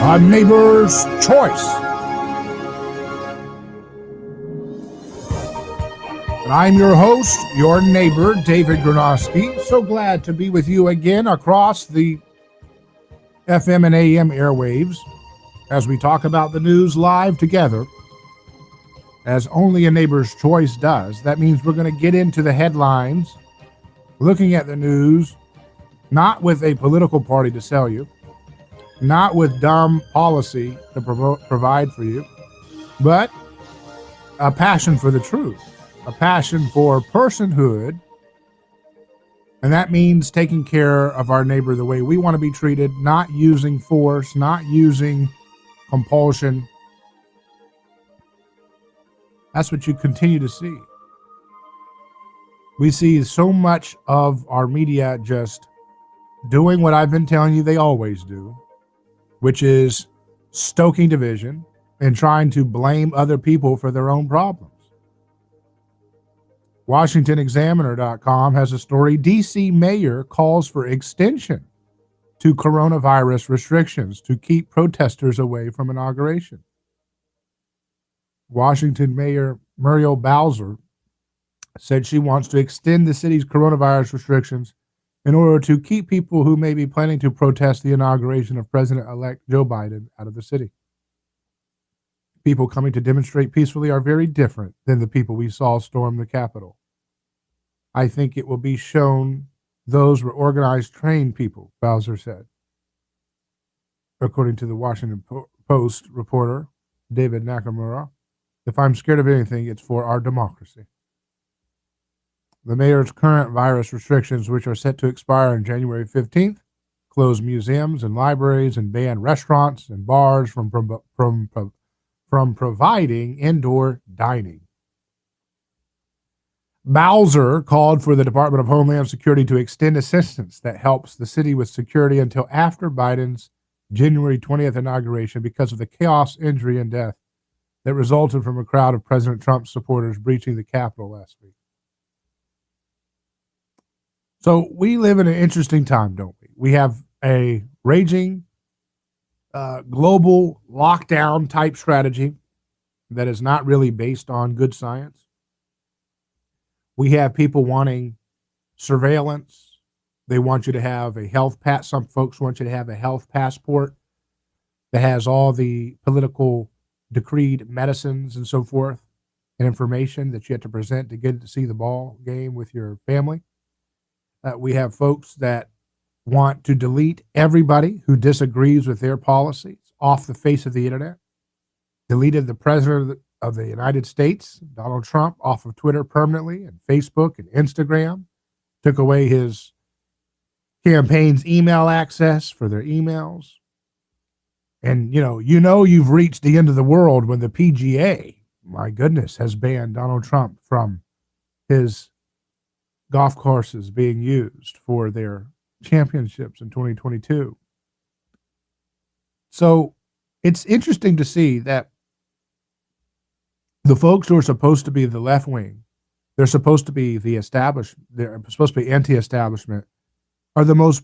A Neighbor's Choice. And I'm your host, your neighbor, David Granosky. So glad to be with you again across the FM and AM airwaves as we talk about the news live together, as only a Neighbor's Choice does. That means we're going to get into the headlines, looking at the news, not with a political party to sell you, not with dumb policy to provide for you, but a passion for the truth, a passion for personhood. And that means taking care of our neighbor the way we want to be treated, not using force, not using compulsion. That's what you continue to see. We see so much of our media just doing what I've been telling you they always do, which is stoking division and trying to blame other people for their own problems. WashingtonExaminer.com has a story. D.C. mayor calls for extension to coronavirus restrictions to keep protesters away from inauguration. Washington Mayor Muriel Bowser said she wants to extend the city's coronavirus restrictions in order to keep people who may be planning to protest the inauguration of President-elect Joe Biden out of the city. People coming to demonstrate peacefully are very different than the people we saw storm the Capitol. I think it will be shown those were organized, trained people, Bowser said. According to the Washington Post reporter, David Nakamura, if I'm scared of anything, it's for our democracy. The mayor's current virus restrictions, which are set to expire on January 15th, close museums and libraries and ban restaurants and bars from providing indoor dining. Bowser called for the Department of Homeland Security to extend assistance that helps the city with security until after Biden's January 20th inauguration because of the chaos, injury, and death that resulted from a crowd of President Trump's supporters breaching the Capitol last week. So we live in an interesting time, don't we? We have a raging global lockdown type strategy that is not really based on good science. We have people wanting surveillance. They want you to have a health pass. Some folks want you to have a health passport that has all the political decreed medicines and so forth and information that you have to present to get to see the ball game with your family. We have folks that want to delete everybody who disagrees with their policies off the face of the internet. Deleted the president of the United States, Donald Trump, off of Twitter permanently and Facebook and Instagram. Took away his campaign's email access for their emails. And, you've reached the end of the world when the PGA, my goodness, has banned Donald Trump from his golf courses being used for their championships in 2022. So it's interesting to see that the folks who are supposed to be the left wing, they're supposed to be the establishment, they're supposed to be anti-establishment, are the most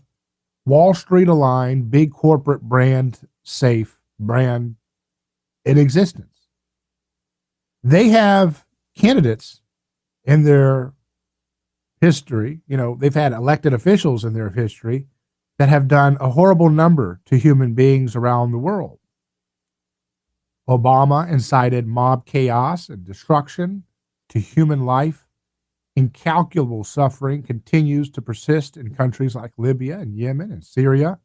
Wall Street aligned, big corporate brand safe brand in existence. They have candidates in their history, they've had elected officials in their history that have done a horrible number to human beings around the world. Obama incited mob chaos and destruction to human life. Incalculable suffering continues to persist in countries like Libya and Yemen and Syria.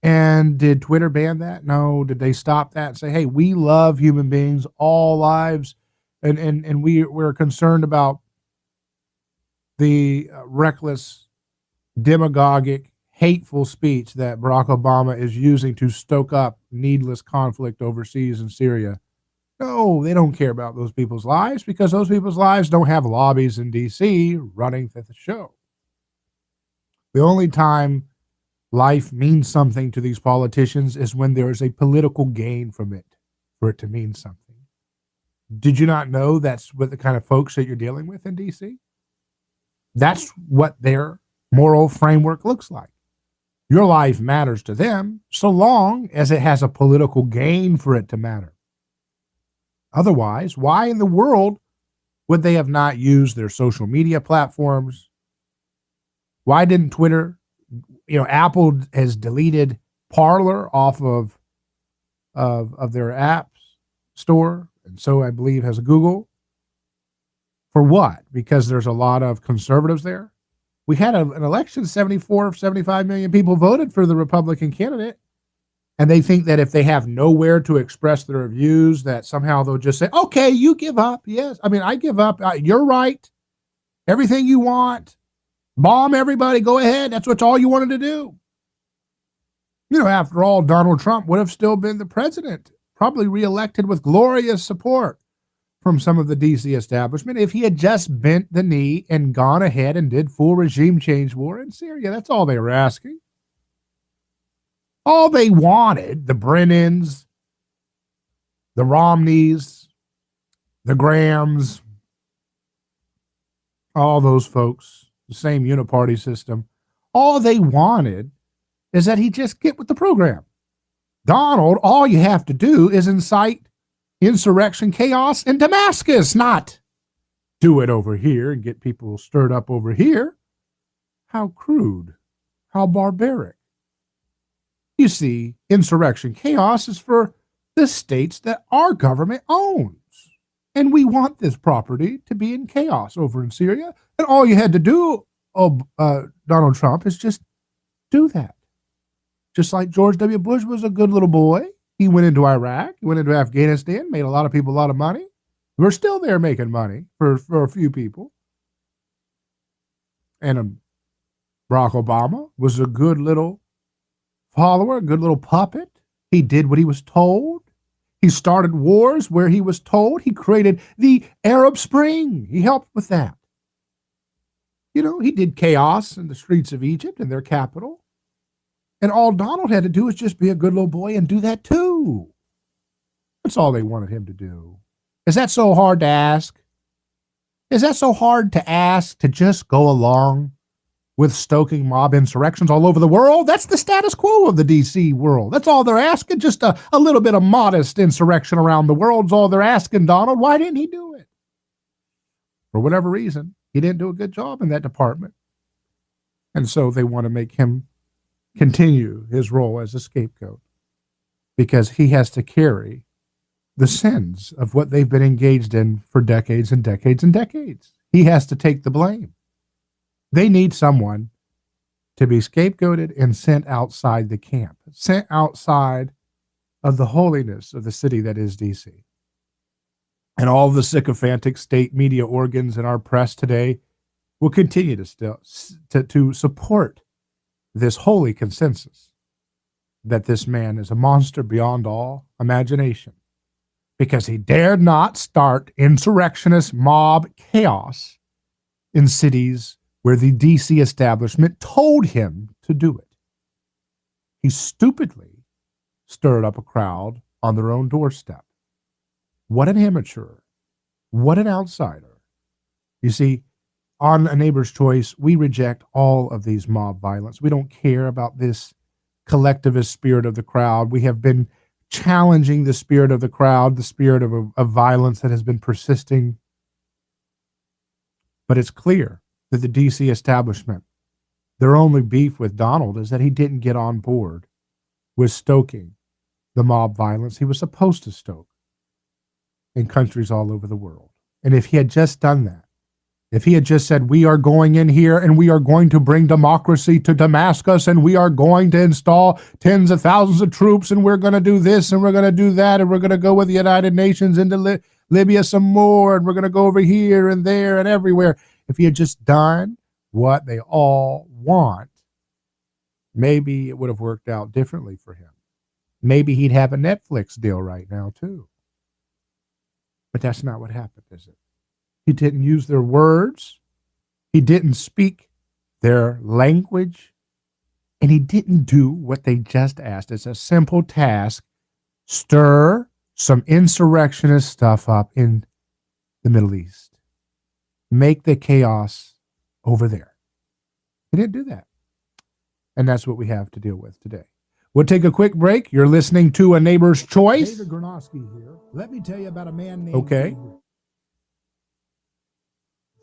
And did Twitter ban that? No. Did they stop that and say, hey, we love human beings, all lives, and we're concerned about the reckless, demagogic, hateful speech that Barack Obama is using to stoke up needless conflict overseas in Syria. No, they don't care about those people's lives because those people's lives don't have lobbies in D.C. running the show. The only time life means something to these politicians is when there is a political gain from it, for it to mean something. Did you not know that's what the kind of folks that you're dealing with in DC? That's what their moral framework looks like. Your life matters to them so long as it has a political gain for it to matter. Otherwise, why in the world would they have not used their social media platforms? Why didn't Twitter? Apple has deleted Parler off of their apps store, and so I believe has Google. For what? Because there's a lot of conservatives there. We had an election, 74, 75 million people voted for the Republican candidate, and they think that if they have nowhere to express their views, that somehow they'll just say, okay, you give up. Yes. I mean, I give up. You're right. Everything you want. Bomb everybody. Go ahead. That's what all you wanted to do. After all, Donald Trump would have still been the president, probably reelected with glorious support from some of the DC establishment if he had just bent the knee and gone ahead and did full regime change war in Syria. That's all they were asking. All they wanted, the Brennans, the Romneys, the Grahams, all those folks, the same uniparty system, all they wanted is that he just get with the program. Donald, all you have to do is incite insurrection chaos in Damascus, not do it over here and get people stirred up over here. How crude, how barbaric. You see, insurrection chaos is for the states that our government owns. And we want this property to be in chaos over in Syria. And all you had to do, Donald Trump, is just do that. Just like George W. Bush was a good little boy. He went into Iraq, he went into Afghanistan, made a lot of people a lot of money. We're still there making money for a few people. And Barack Obama was a good little follower, a good little puppet. He did what he was told. He started wars where he was told. He created the Arab Spring. He helped with that. He did chaos in the streets of Egypt and their capital. And all Donald had to do was just be a good little boy and do that too. That's all they wanted him to do. Is that so hard to ask? Is that so hard to ask to just go along with stoking mob insurrections all over the world? That's the status quo of the DC world. That's all they're asking. Just a little bit of modest insurrection around the world's all they're asking, Donald. Why didn't he do it? For whatever reason, he didn't do a good job in that department. And so they want to make him continue his role as a scapegoat because he has to carry the sins of what they've been engaged in for decades and decades and decades. He has to take the blame. They need someone to be scapegoated and sent outside the camp, sent outside of the holiness of the city that is DC. And all the sycophantic state media organs in our press today will continue to support this holy consensus that this man is a monster beyond all imagination because he dared not start insurrectionist mob chaos in cities where the DC establishment told him to do it. He stupidly stirred up a crowd on their own doorstep. What an amateur. What an outsider. You see, on A Neighbor's Choice, we reject all of these mob violence. We don't care about this collectivist spirit of the crowd. We have been challenging the spirit of the crowd, the spirit of violence that has been persisting. But it's clear that the DC establishment, their only beef with Donald is that he didn't get on board with stoking the mob violence he was supposed to stoke in countries all over the world. And if he had just done that, if he had just said, we are going in here and we are going to bring democracy to Damascus and we are going to install tens of thousands of troops and we're going to do this and we're going to do that and we're going to go with the United Nations into Libya some more and we're going to go over here and there and everywhere. If he had just done what they all want, maybe it would have worked out differently for him. Maybe he'd have a Netflix deal right now too. But that's not what happened, is it? He didn't use their words. He didn't speak their language. And he didn't do what they just asked. It's a simple task. Stir some insurrectionist stuff up in the Middle East. Make the chaos over there. He didn't do that. And that's what we have to deal with today. We'll take a quick break. You're listening to A Neighbor's Choice. David Gornosky here. Let me tell you about a man named Okay. Gabriel.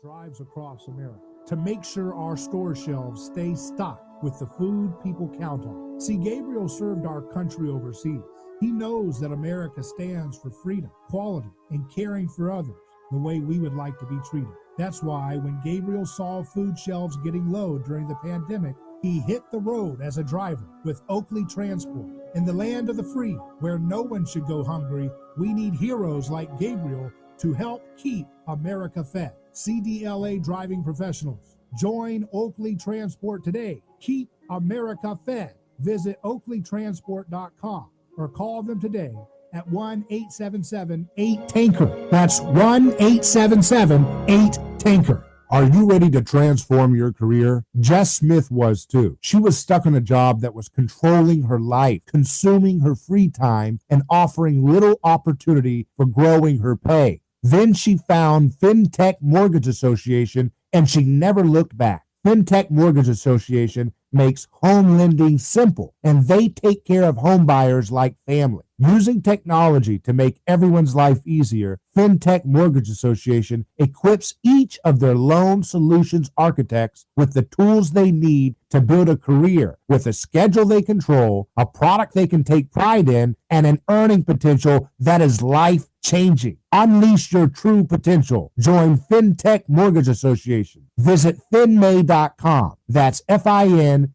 Drives across America to make sure our store shelves stay stocked with the food people count on. See, Gabriel served our country overseas. He knows that America stands for freedom, quality, and caring for others the way we would like to be treated. That's why when Gabriel saw food shelves getting low during the pandemic, he hit the road as a driver with Oakley Transport. In the land of the free, where no one should go hungry, we need heroes like Gabriel to help keep America fed. CDLA driving professionals. Join Oakley Transport today. Keep America fed. Visit oakleytransport.com or call them today at 1-877-8-TANKER. That's 1-877-8-TANKER. Are you ready to transform your career? Jess Smith was too. She was stuck in a job that was controlling her life, consuming her free time, and offering little opportunity for growing her pay. Then she found FinTech Mortgage Association, and she never looked back. FinTech Mortgage Association makes home lending simple, and they take care of home buyers like family. Using technology to make everyone's life easier, FinTech Mortgage Association equips each of their loan solutions architects with the tools they need to build a career with a schedule they control, a product they can take pride in, and an earning potential that is life-changing. Unleash your true potential. Join FinTech Mortgage Association. Visit finmay.com. That's FINMAE.com.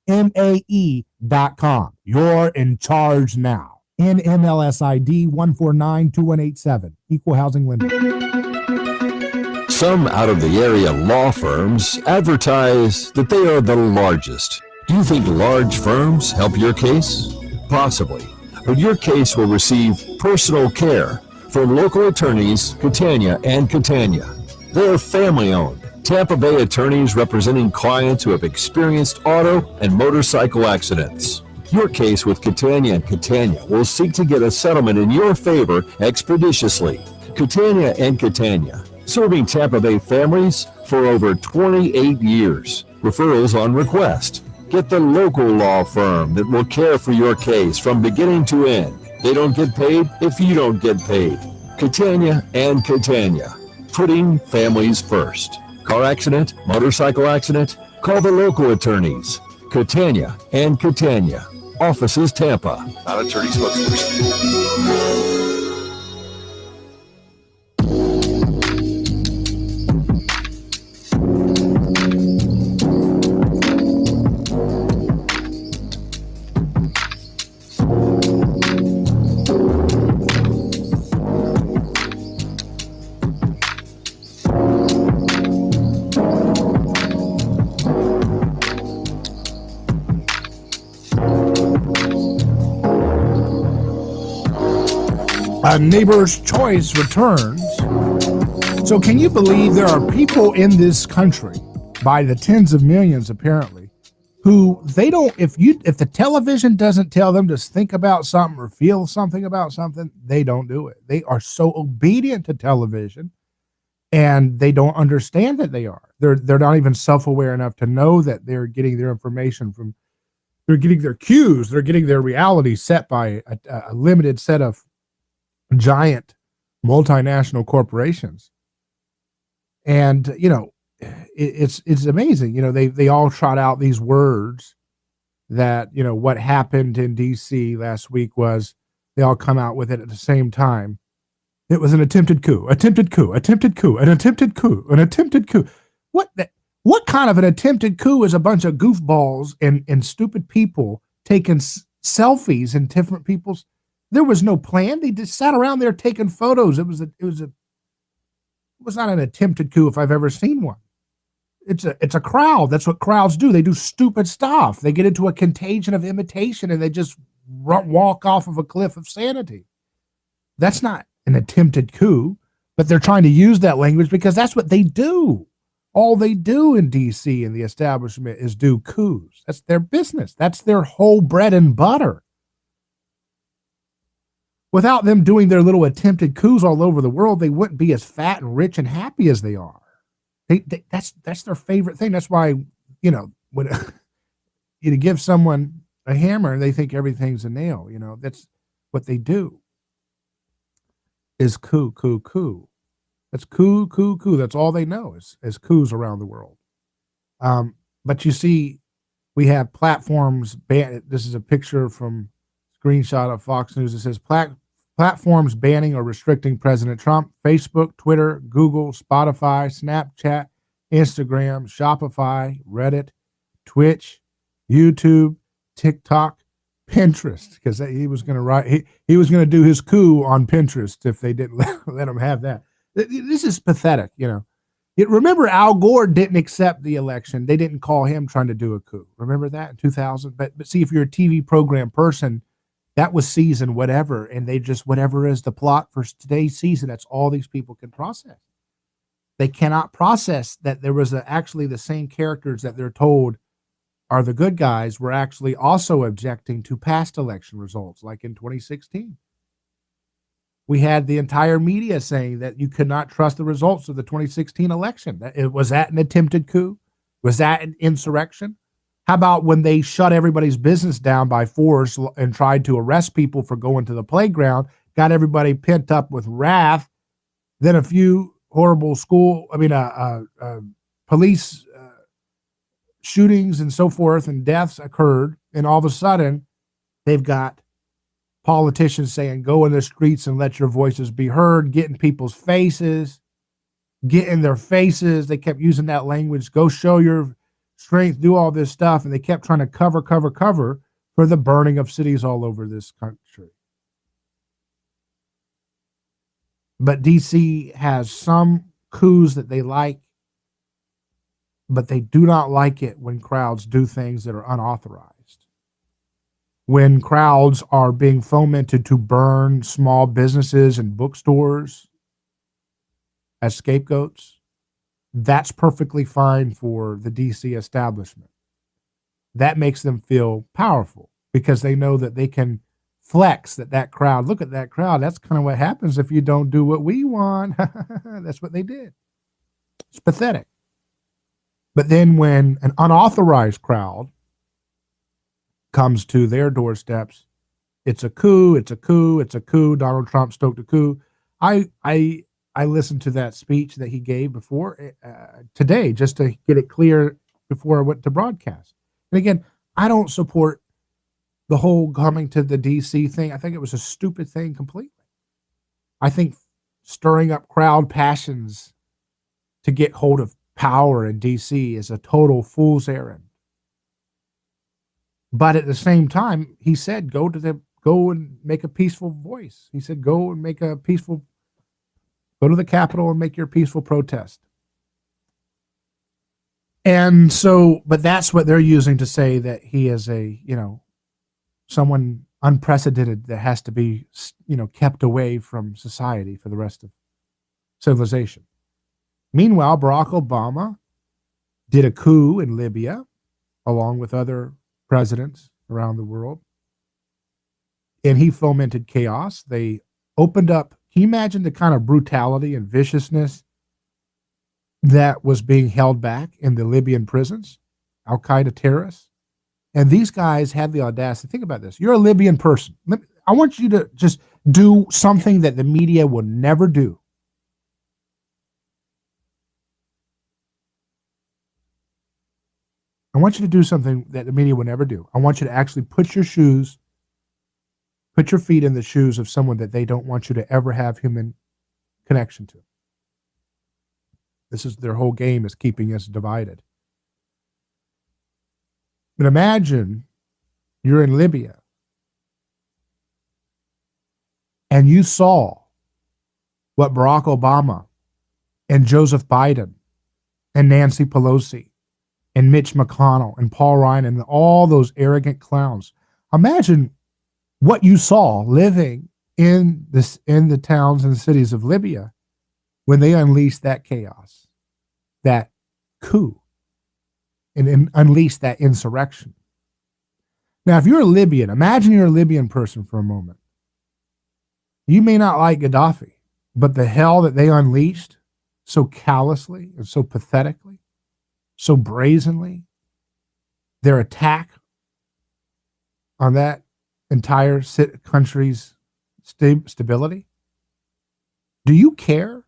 You're in charge now. NMLS ID 1492187. Equal housing lender. Some out-of-the-area law firms advertise that they are the largest. Do you think large firms help your case? Possibly. But your case will receive personal care from local attorneys Catania and Catania. They are family-owned. Tampa Bay attorneys representing clients who have experienced auto and motorcycle accidents. Your case with Catania and Catania will seek to get a settlement in your favor expeditiously. Catania and Catania, serving Tampa Bay families for over 28 years. Referrals on request. Get the local law firm that will care for your case from beginning to end. They don't get paid if you don't get paid. Catania and Catania, putting families first. Car accident, motorcycle accident? Call the local attorneys. Catania and Catania. Offices Tampa. Not attorney spokesperson. A Neighbor's Choice returns. So can you believe there are people in this country, by the tens of millions apparently, who they don't, if the television doesn't tell them to think about something or feel something about something, they don't do it. They are so obedient to television, and they don't understand that they are. They're not even self-aware enough to know that they're getting their information from, they're getting their cues, they're getting their reality set by a limited set of giant multinational corporations. And it's amazing. They all trot out these words that what happened in DC last week was, they all come out with it at the same time. It was an attempted coup, an attempted coup. What kind of an attempted coup is a bunch of goofballs and stupid people taking selfies in different people's? There was no plan. They just sat around there taking photos. It was not an attempted coup if I've ever seen one. It's a crowd. That's what crowds do. They do stupid stuff. They get into a contagion of imitation and they just walk off of a cliff of sanity. That's not an attempted coup, but they're trying to use that language because that's what they do. All they do in DC and the establishment is do coups. That's their business. That's their whole bread and butter. Without them doing their little attempted coups all over the world, they wouldn't be as fat and rich and happy as they are. That's their favorite thing. That's why, when you give someone a hammer, they think everything's a nail. That's what they do. Is coup, coup, coup. That's coup, coup, coup. That's all they know is coups around the world. But you see, we have platforms. This is a picture from screenshot of Fox News. It says platforms banning or restricting President Trump: Facebook, Twitter, Google, Spotify, Snapchat, Instagram, Shopify, Reddit, Twitch, YouTube, TikTok, Pinterest, because he was going to write. He was going to do his coup on Pinterest if they didn't let him have that. This is pathetic, Remember, Al Gore didn't accept the election. They didn't call him trying to do a coup. Remember that in 2000? But see, if you're a TV program person, that was season whatever, and they just, whatever is the plot for today's season, that's all these people can process. They cannot process that there was actually the same characters that they're told are the good guys were actually also objecting to past election results, like in 2016. We had the entire media saying that you could not trust the results of the 2016 election. Was that an attempted coup? Was that an insurrection? How about when they shut everybody's business down by force and tried to arrest people for going to the playground, got everybody pent up with wrath, then a few horrible police shootings and so forth and deaths occurred, and all of a sudden they've got politicians saying, go in the streets and let your voices be heard, get in people's faces, get in their faces. They kept using that language, go show your strength, do all this stuff. And they kept trying to cover for the burning of cities all over this country. But DC has some coups that they like, but they do not like it when crowds do things that are unauthorized. When crowds are being fomented to burn small businesses and bookstores as scapegoats, that's perfectly fine for the DC establishment. That makes them feel powerful because they know that they can flex that crowd. Look at that crowd. That's kind of what happens if you don't do what we want. That's what they did. It's pathetic. But then when an unauthorized crowd comes to their doorsteps, it's a coup, it's a coup, it's a coup. Donald Trump stoked a coup. I listened to that speech that he gave before today just to get it clear before I went to broadcast. And again, I don't support the whole coming to the DC thing. I think it was a stupid thing completely. I think stirring up crowd passions to get hold of power in DC is a total fool's errand. But at the same time, he said, go and make a peaceful voice. He said, go to the Capitol and make your peaceful protest. And so, but that's what they're using to say that he is someone unprecedented that has to be, kept away from society for the rest of civilization. Meanwhile, Barack Obama did a coup in Libya along with other presidents around the world, and he fomented chaos. They opened up. Can you imagine the kind of brutality and viciousness that was being held back in the Libyan prisons? Al-Qaeda terrorists. And these guys had the audacity. Think about this. You're a Libyan person. I want you to just do something that the media will never do. I want you to do something that the media will never do. I want you to actually put your feet in the shoes of someone that they don't want you to ever have human connection to. This is their whole game, is keeping us divided. But imagine you're in Libya and you saw what Barack Obama and Joseph Biden and Nancy Pelosi and Mitch McConnell and Paul Ryan and all those arrogant clowns. Imagine what you saw living in the towns and cities of Libya when they unleashed that chaos, that coup and unleash that insurrection. Now, if you're a Libyan, imagine you're a Libyan person for a moment. You may not like Gaddafi, but the hell that they unleashed so callously and so pathetically, so brazenly, their attack on that entire country's stability. Do you care?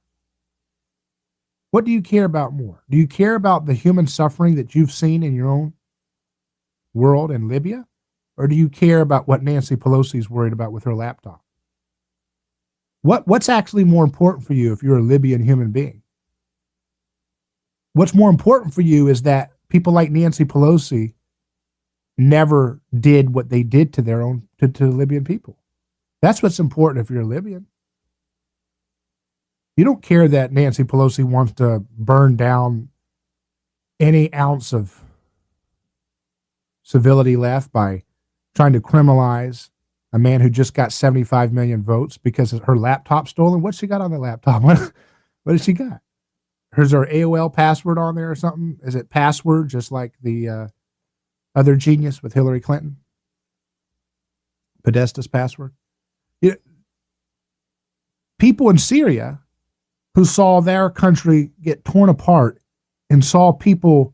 What do you care about more? Do you care about the human suffering that you've seen in your own world in Libya? Or do you care about what Nancy Pelosi's worried about with her laptop? What's actually more important for you if you're a Libyan human being? What's more important for you is that people like Nancy Pelosi never did what they did to their own, to the Libyan people. That's what's important if you're a Libyan. You don't care that Nancy Pelosi wants to burn down any ounce of civility left by trying to criminalize a man who just got 75 million votes because her laptop stolen. What's she got on the laptop? What has she got? Is her AOL password on there or something? Is it password just like the other genius with Hillary Clinton? Podesta's password? People in Syria who saw their country get torn apart and saw people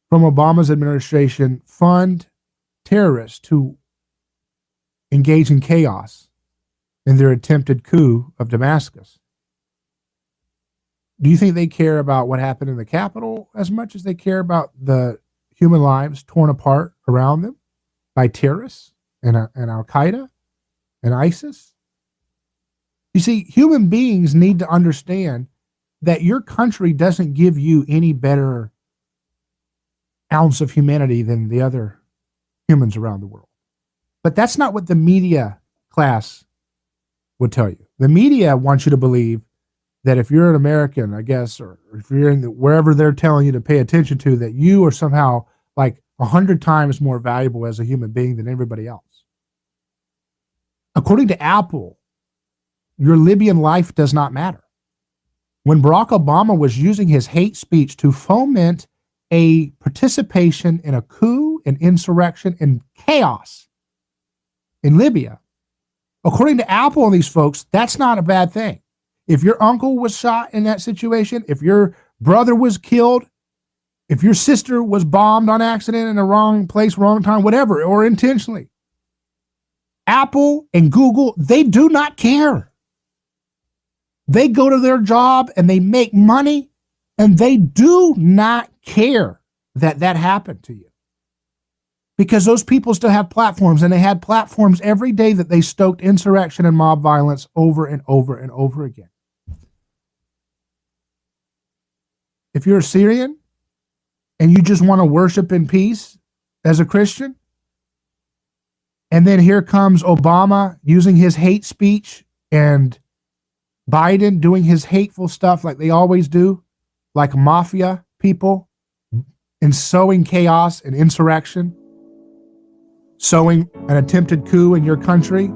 from Obama's administration fund terrorists who engage in chaos in their attempted coup of Damascus. Do you think they care about what happened in the Capitol as much as they care about the human lives torn apart around them by terrorists and Al-Qaeda and ISIS? You see, human beings need to understand that your country doesn't give you any better ounce of humanity than the other humans around the world. But that's not what the media class would tell you. The media wants you to believe that if you're an American, I guess, or if you're in wherever they're telling you to pay attention to, that you are somehow like 100 times more valuable as a human being than everybody else. According to Apple, your Libyan life does not matter. When Barack Obama was using his hate speech to foment a participation in a coup, an insurrection, and chaos in Libya, according to Apple and these folks, that's not a bad thing. If your uncle was shot in that situation, if your brother was killed, if your sister was bombed on accident in the wrong place, wrong time, whatever, or intentionally, Apple and Google, they do not care. They go to their job and they make money, and they do not care that that happened to you. Because those people still have platforms, and they had platforms every day that they stoked insurrection and mob violence over and over and over again. If you're a Syrian and you just want to worship in peace as a Christian, and then here comes Obama using his hate speech and Biden doing his hateful stuff like they always do, like mafia people, and sowing chaos and insurrection, sowing an attempted coup in your country.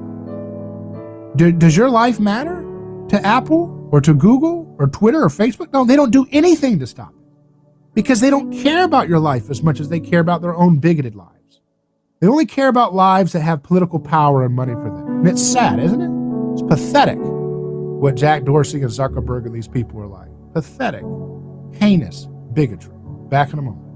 Does your life matter to Apple or to Google or Twitter or Facebook? No, they don't do anything to stop it because they don't care about your life as much as they care about their own bigoted lives. They only care about lives that have political power and money for them. And it's sad, isn't it? It's pathetic what Jack Dorsey and Zuckerberg and these people are like. Pathetic, heinous bigotry. Back in a moment.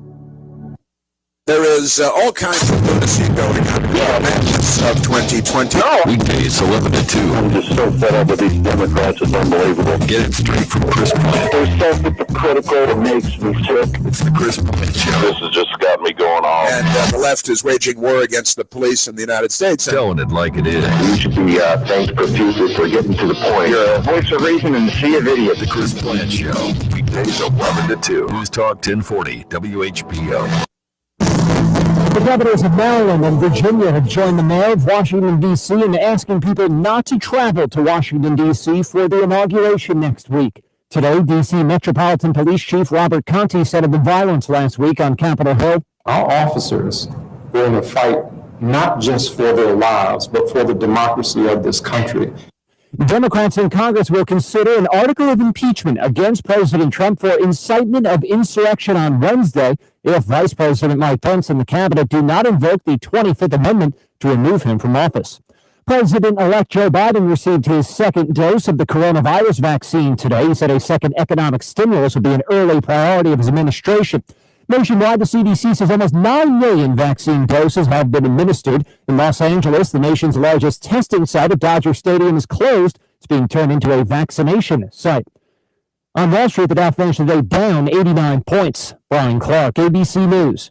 There is all kinds of lunacy going on in the madness of 2020. Weekdays 11 to 2. I'm just so fed up with these Democrats. It's unbelievable. Get it straight from Chris Plant. They're so hypocritical. It makes me sick. It's the Chris Plant Show. This has just got me going on. And the left is waging war against the police in the United States. Telling it like it is. You should be thanked profusely for getting to the point. You're a voice of reason and see of idiots. The Chris Plant Show. Weekdays 11 to 2. News Talk 1040 WHBO. The governors of Maryland and Virginia have joined the mayor of Washington, D.C. in asking people not to travel to Washington, D.C. for the inauguration next week. Today, D.C. Metropolitan Police Chief Robert Conti said of the violence last week on Capitol Hill. Our officers are in a fight not just for their lives, but for the democracy of this country. Democrats in Congress will consider an article of impeachment against President Trump for incitement of insurrection on Wednesday if Vice President Mike Pence and the cabinet do not invoke the 25th Amendment to remove him from office. President-elect Joe Biden received his second dose of the coronavirus vaccine today. He said a second economic stimulus will be an early priority of his administration. Nationwide, the CDC says almost 9 million vaccine doses have been administered. In Los Angeles, the nation's largest testing site at Dodger Stadium is closed. It's being turned into a vaccination site. On Wall Street, the Dow finished the day down 89 points. Brian Clark, ABC News.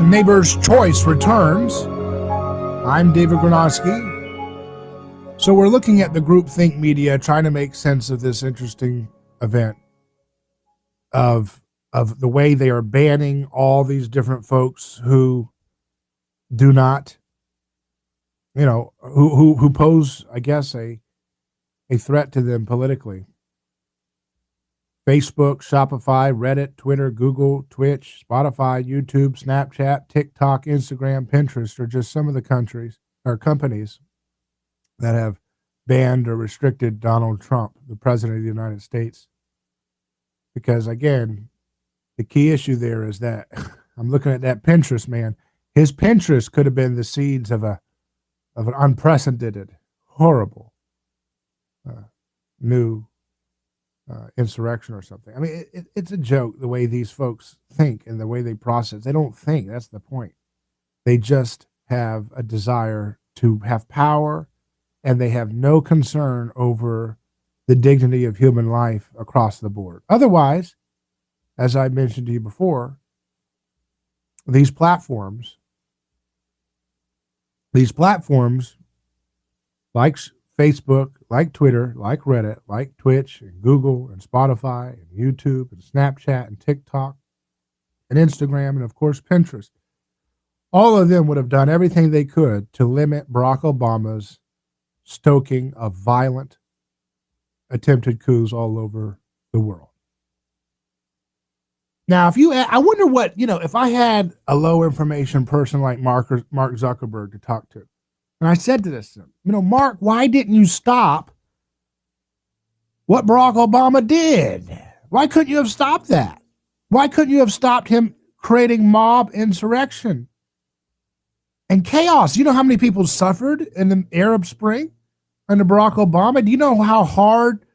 Neighbor's Choice returns. I'm David Gronowski. So we're looking at the groupthink media, trying to make sense of this interesting event of the way they are banning all these different folks who do not, who pose, I guess, a threat to them politically. Facebook, Shopify, Reddit, Twitter, Google, Twitch, Spotify, YouTube, Snapchat, TikTok, Instagram, Pinterest are just some of the companies that have banned or restricted Donald Trump, the President of the United States. Because again, the key issue there is that I'm looking at that Pinterest man. His Pinterest could have been the seeds of an unprecedented, horrible, new insurrection or something. I mean, it's a joke the way these folks think and the way they process. They don't think. That's the point. They just have a desire to have power, and they have no concern over the dignity of human life across the board. Otherwise, as I mentioned to you before, these platforms like Facebook, like Twitter, like Reddit, like Twitch and Google and Spotify and YouTube and Snapchat and TikTok and Instagram and, of course, Pinterest. All of them would have done everything they could to limit Barack Obama's stoking of violent attempted coups all over the world. Now, I wonder what, if I had a low information person like Mark Zuckerberg to talk to, and I said to this, Mark, why didn't you stop what Barack Obama did? Why couldn't you have stopped that? Why couldn't you have stopped him creating mob insurrection and chaos? You know how many people suffered in the Arab Spring under Barack Obama? Do you know how hard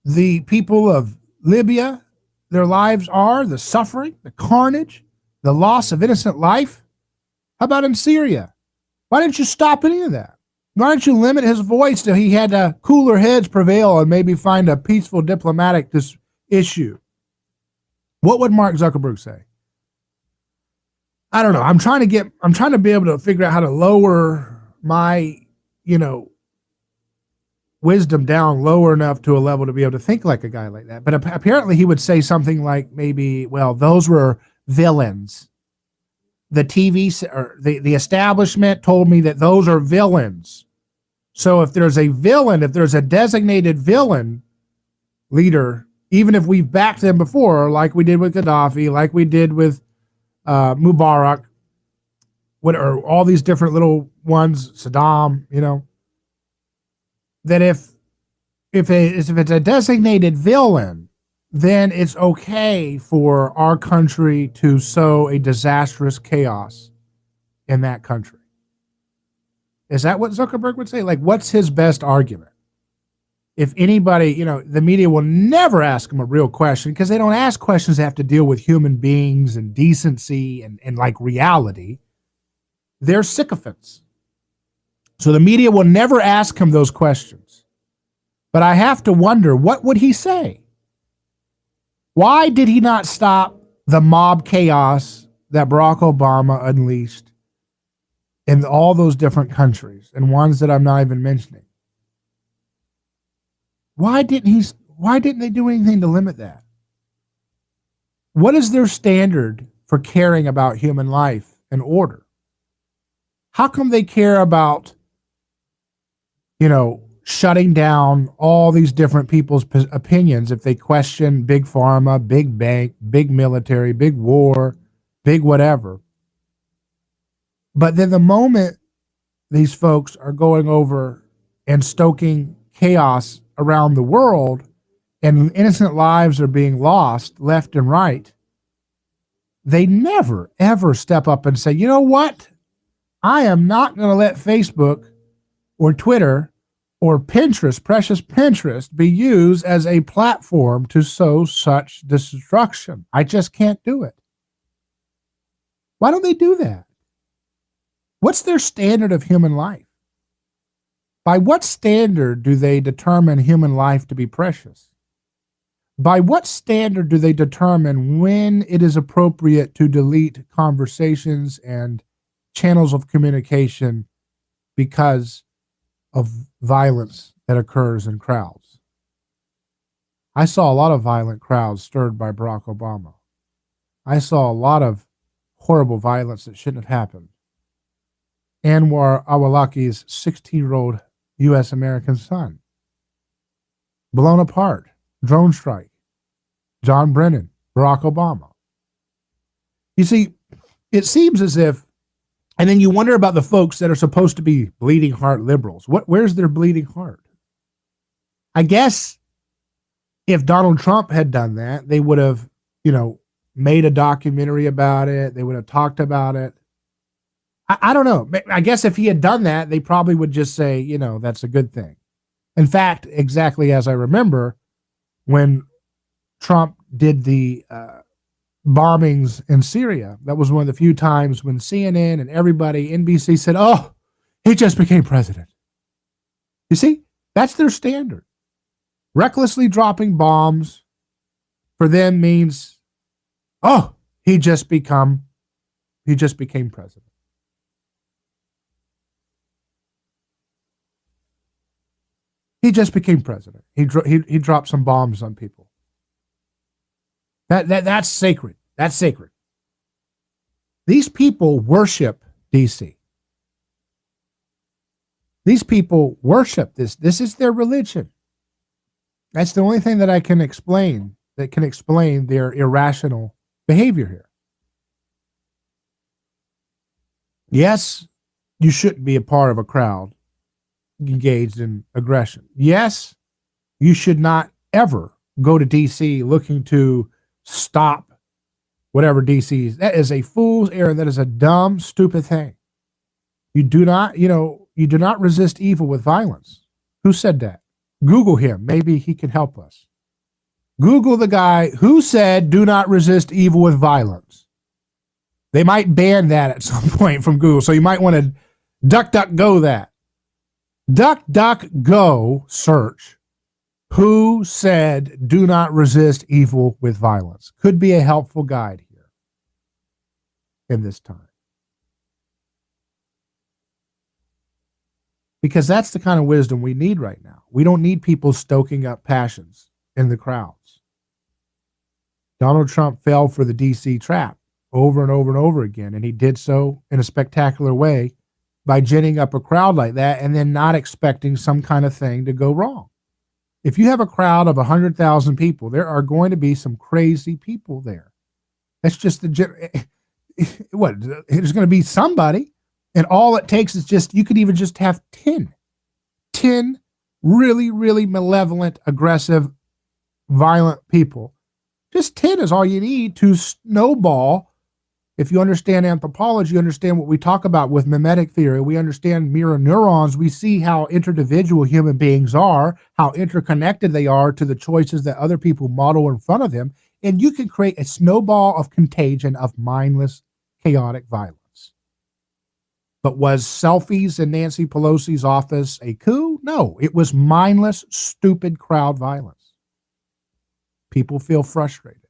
the people of Libya, their lives are, the suffering, the carnage, the loss of innocent life? How about in Syria? Why didn't you stop any of that? Why didn't you limit his voice till he had cooler heads prevail and maybe find a peaceful diplomatic issue? What would Mark Zuckerberg say? I don't know. I'm trying to be able to figure out how to lower my, wisdom down lower enough to a level to be able to think like a guy like that. But apparently he would say something like maybe, well, those were villains. The TV or the establishment told me that those are villains. So if there's a villain, if there's a designated villain leader, even if we've backed them before, like we did with Gaddafi, like we did with Mubarak, or all these different little ones, Saddam, that if it's a designated villain, then it's okay for our country to sow a disastrous chaos in that country. Is that what Zuckerberg would say? Like, what's his best argument? If anybody, the media will never ask him a real question because they don't ask questions that have to deal with human beings and decency and like reality. They're sycophants. So the media will never ask him those questions. But I have to wonder, what would he say? Why did he not stop the mob chaos that Barack Obama unleashed in all those different countries and ones that I'm not even mentioning? Why didn't they do anything to limit that? What is their standard for caring about human life and order? How come they care about, shutting down all these different people's opinions if they question big pharma, big bank, big military, big war, big whatever? But then the moment these folks are going over and stoking chaos around the world and innocent lives are being lost left and right, they never, ever step up and say, you know what? I am not going to let Facebook or Twitter or Pinterest, precious Pinterest, be used as a platform to sow such destruction. I just can't do it. Why don't they do that? What's their standard of human life? By what standard do they determine human life to be precious? By what standard do they determine when it is appropriate to delete conversations and channels of communication because of violence that occurs in crowds? I saw a lot of violent crowds stirred by Barack Obama. I saw a lot of horrible violence that shouldn't have happened. Anwar Awlaki's 16-year-old U.S. American son blown apart, drone strike, John Brennan, Barack Obama. You see, it seems as if, and then you wonder about the folks that are supposed to be bleeding heart liberals. Where's their bleeding heart? I guess if Donald Trump had done that, they would have, made a documentary about it. They would have talked about it. I don't know. I guess if he had done that, they probably would just say, that's a good thing. In fact, exactly as I remember, when Trump did the bombings in Syria, that was one of the few times when CNN and everybody, NBC, said, oh, he just became president. You see, that's their standard. Recklessly dropping bombs for them means, oh, he just became president. He just became president. He dropped some bombs on people. That's sacred. That's sacred. These people worship DC. These people worship this. This is their religion. That's the only thing that I can explain that can explain their irrational behavior here. Yes, you shouldn't be a part of a crowd engaged in aggression. Yes, you should not ever go to DC looking to stop whatever DC is. That is a fool's errand. That is a dumb, stupid thing. You do not resist evil with violence. Who said that? Google him. Maybe he can help us. Google the guy who said do not resist evil with violence. They might ban that at some point from Google, so you might want to DuckDuckGo that. DuckDuckGo search who said do not resist evil with violence. Could be a helpful guide here in this time. Because that's the kind of wisdom we need right now. We don't need people stoking up passions in the crowds. Donald Trump fell for the DC trap over and over and over again, and he did so in a spectacular way by ginning up a crowd like that and then not expecting some kind of thing to go wrong. If you have a crowd of 100,000 people, there are going to be some crazy people there. That's just what, there's going to be somebody, and all it takes is just, you could even just have 10 really, really malevolent, aggressive, violent people Just 10 is all you need to snowball. If you understand anthropology, you understand what we talk about with mimetic theory. We understand mirror neurons. We see how interdivisible human beings are, how interconnected they are to the choices that other people model in front of them. And you can create a snowball of contagion of mindless, chaotic violence. But was selfies in Nancy Pelosi's office a coup? No, it was mindless, stupid crowd violence. People feel frustrated.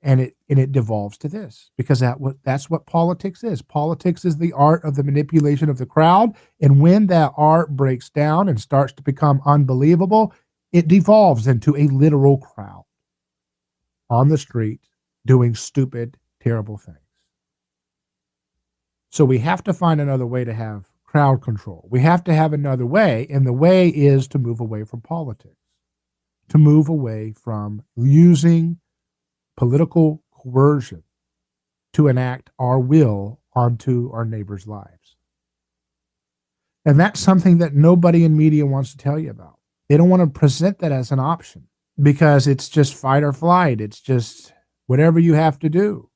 And it devolves to this, because that's what politics is. Politics is the art of the manipulation of the crowd. And when that art breaks down and starts to become unbelievable, it devolves into a literal crowd on the street doing stupid, terrible things. So we have to find another way to have crowd control. We have to have another way, and the way is to move away from politics, to move away from using political coercion to enact our will onto our neighbors' lives. And that's something that nobody in media wants to tell you about. They don't want to present that as an option because it's just fight or flight. It's just whatever you have to do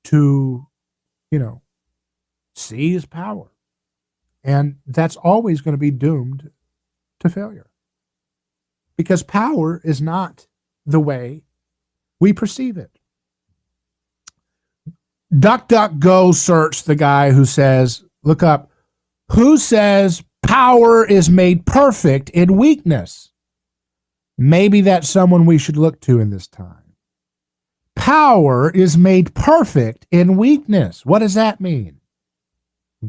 to, seize power. And that's always going to be doomed to failure, because power is not the way we perceive it. DuckDuckGo search the guy who says, look up, who says power is made perfect in weakness? Maybe that's someone we should look to in this time. Power is made perfect in weakness. What does that mean?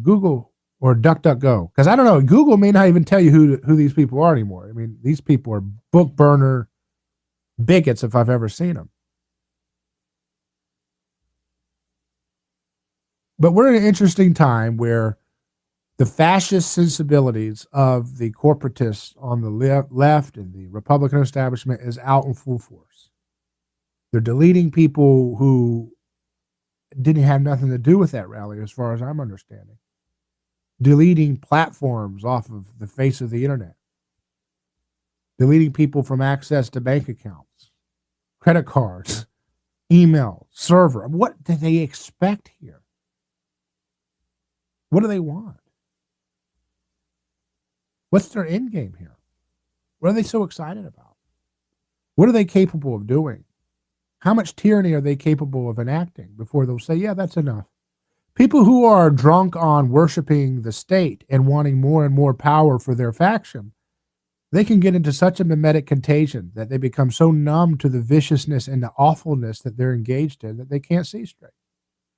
Google or DuckDuckGo, because I don't know. Google may not even tell you who these people are anymore. I mean, these people are book burner bigots if I've ever seen them. But we're in an interesting time where the fascist sensibilities of the corporatists on the left and the Republican establishment is out in full force. They're deleting people who didn't have nothing to do with that rally, as far as I'm understanding. Deleting platforms off of the face of the internet. Deleting people from access to bank accounts, credit cards, email, server. What do they expect here? What do they want? What's their end game here? What are they so excited about? What are they capable of doing? How much tyranny are they capable of enacting before they'll say, yeah, that's enough? People who are drunk on worshiping the state and wanting more and more power for their faction, they can get into such a mimetic contagion that they become so numb to the viciousness and the awfulness that they're engaged in that they can't see straight.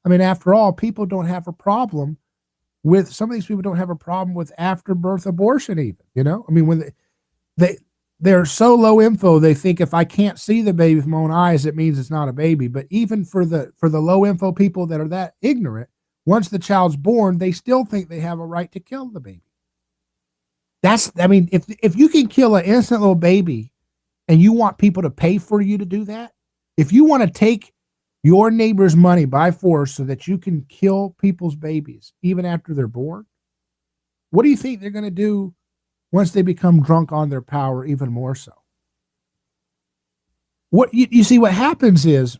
I mean, after all, people don't have a problem with, some of these people don't have a problem with afterbirth abortion even, I mean, when they're so low info, they think if I can't see the baby with my own eyes, it means it's not a baby. But even for the low info people that are that ignorant, once the child's born, they still think they have a right to kill the baby. If you can kill an innocent little baby and you want people to pay for you to do that, if you want to take your neighbor's money by force so that you can kill people's babies even after they're born, what do you think they're going to do once they become drunk on their power even more so? What you see, what happens is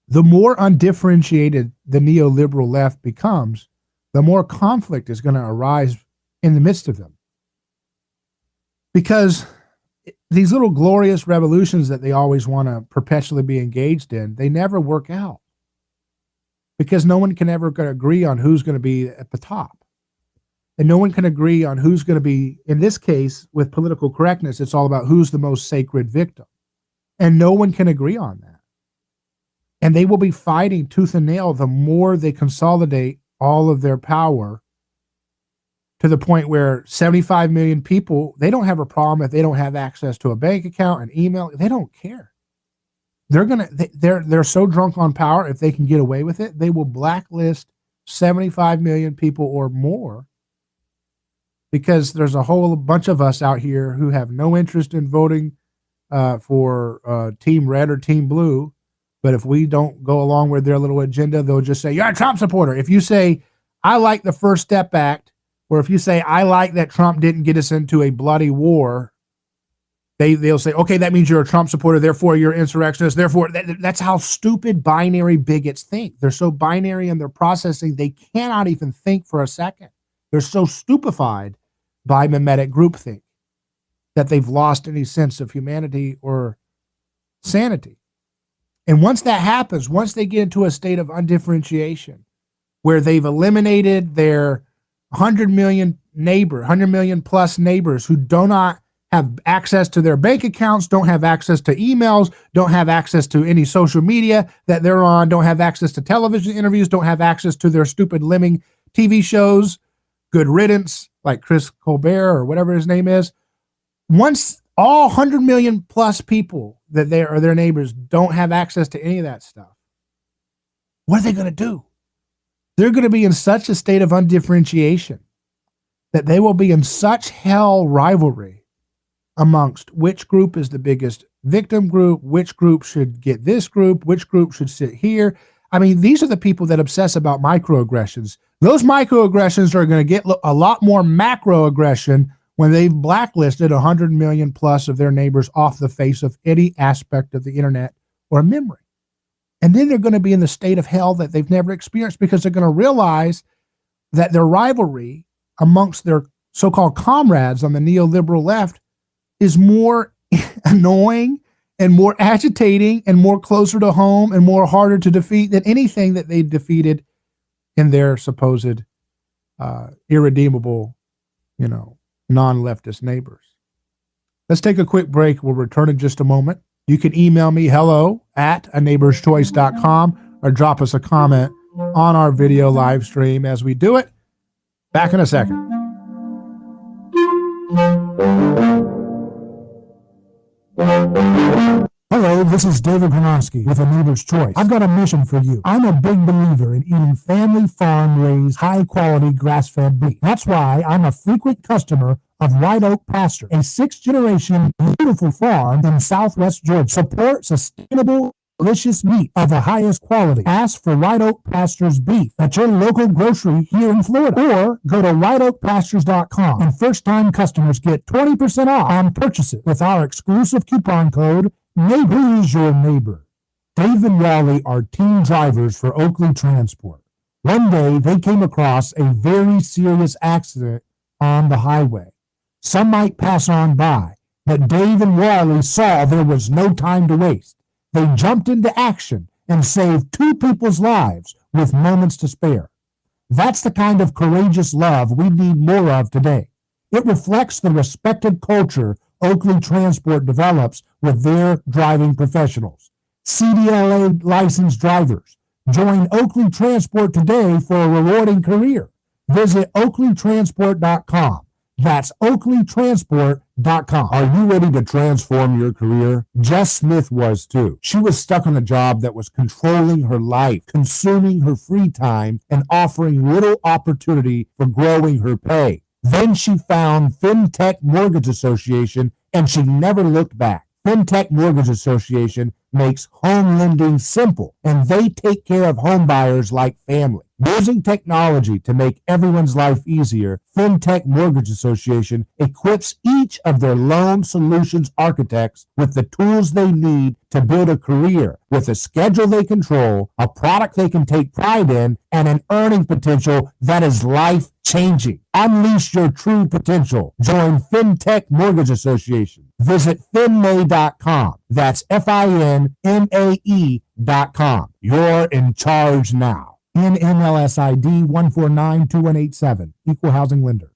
the more undifferentiated the neoliberal left becomes, the more conflict is going to arise in the midst of them. Because these little glorious revolutions that they always want to perpetually be engaged in, they never work out. Because no one can ever agree on who's going to be at the top. And no one can agree on who's going to be, in this case, with political correctness, it's all about who's the most sacred victim. And no one can agree on that. And they will be fighting tooth and nail the more they consolidate all of their power, to the point where 75 million people, they don't have a problem if they don't have access to a bank account and email. They don't care. They're so drunk on power, if they can get away with it, they will blacklist 75 million people or more, because there's a whole bunch of us out here who have no interest in voting for Team Red or Team Blue. But if we don't go along with their little agenda, they'll just say, you're a Trump supporter. If you say, I like the First Step Act, or if you say, I like that Trump didn't get us into a bloody war, They'll say, okay, that means you're a Trump supporter, therefore you're an insurrectionist, therefore that's how stupid binary bigots think. They're so binary in their processing, they cannot even think for a second. They're so stupefied by mimetic groupthink that they've lost any sense of humanity or sanity. And once that happens, once they get into a state of undifferentiation, where they've eliminated their 100 million plus neighbors who do not have access to their bank accounts, don't have access to emails, don't have access to any social media that they're on, don't have access to television interviews, don't have access to their stupid lemming TV shows, Good Riddance, like Chris Colbert or whatever his name is. Once all 100 million plus people that they are their neighbors don't have access to any of that stuff, what are they going to do? They're going to be in such a state of undifferentiation that they will be in such hell rivalry amongst which group is the biggest victim group, which group should get this group, which group should sit here. I mean, these are the people that obsess about microaggressions. Those microaggressions are going to get a lot more macroaggression when they've blacklisted 100 million plus of their neighbors off the face of any aspect of the internet or memory. And then they're going to be in the state of hell that they've never experienced, because they're going to realize that their rivalry amongst their so-called comrades on the neoliberal left is more annoying and more agitating and more closer to home and more harder to defeat than anything that they defeated in their supposed irredeemable, non-leftist neighbors. Let's take a quick break. We'll return in just a moment. You can email me hello@aneighborschoice.com or drop us a comment on our video live stream as we do it. Back in a second. Hello, this is David Gronowski with A Neighbor's Choice. I've got a mission for you. I'm a big believer in eating family farm-raised, high-quality grass-fed beef. That's why I'm a frequent customer of White Oak Pasture, a sixth-generation beautiful farm in southwest Georgia. Support sustainable, delicious meat of the highest quality. Ask for White Oak Pastures beef at your local grocery here in Florida, or go to whiteoakpastures.com, and first-time customers get 20% off on purchases with our exclusive coupon code Neighbor is your neighbor. Dave and Wally are team drivers for Oakley Transport. One day, they came across a very serious accident on the highway. Some might pass on by, but Dave and Wally saw there was no time to waste. They jumped into action and saved 2 people's lives with moments to spare. That's the kind of courageous love we need more of today. It reflects the respected culture Oakley Transport develops with their driving professionals. CDLA licensed drivers. Join Oakley Transport today for a rewarding career. Visit oakleytransport.com. That's oakleytransport.com. Are you ready to transform your career? Jess Smith was too. She was stuck on a job that was controlling her life, consuming her free time, and offering little opportunity for growing her pay. Then she found FinTech Mortgage Association, and she never looked back. FinTech Mortgage Association makes home lending simple, and they take care of home buyers like family. Using technology to make everyone's life easier, FinTech Mortgage Association equips each of their loan solutions architects with the tools they need to build a career with a schedule they control, a product they can take pride in, and an earning potential that is life-changing. Unleash your true potential. Join FinTech Mortgage Association. Visit finmay.com. That's FINMAE.com. You're in charge now. NMLS ID 1492187. Equal housing lender.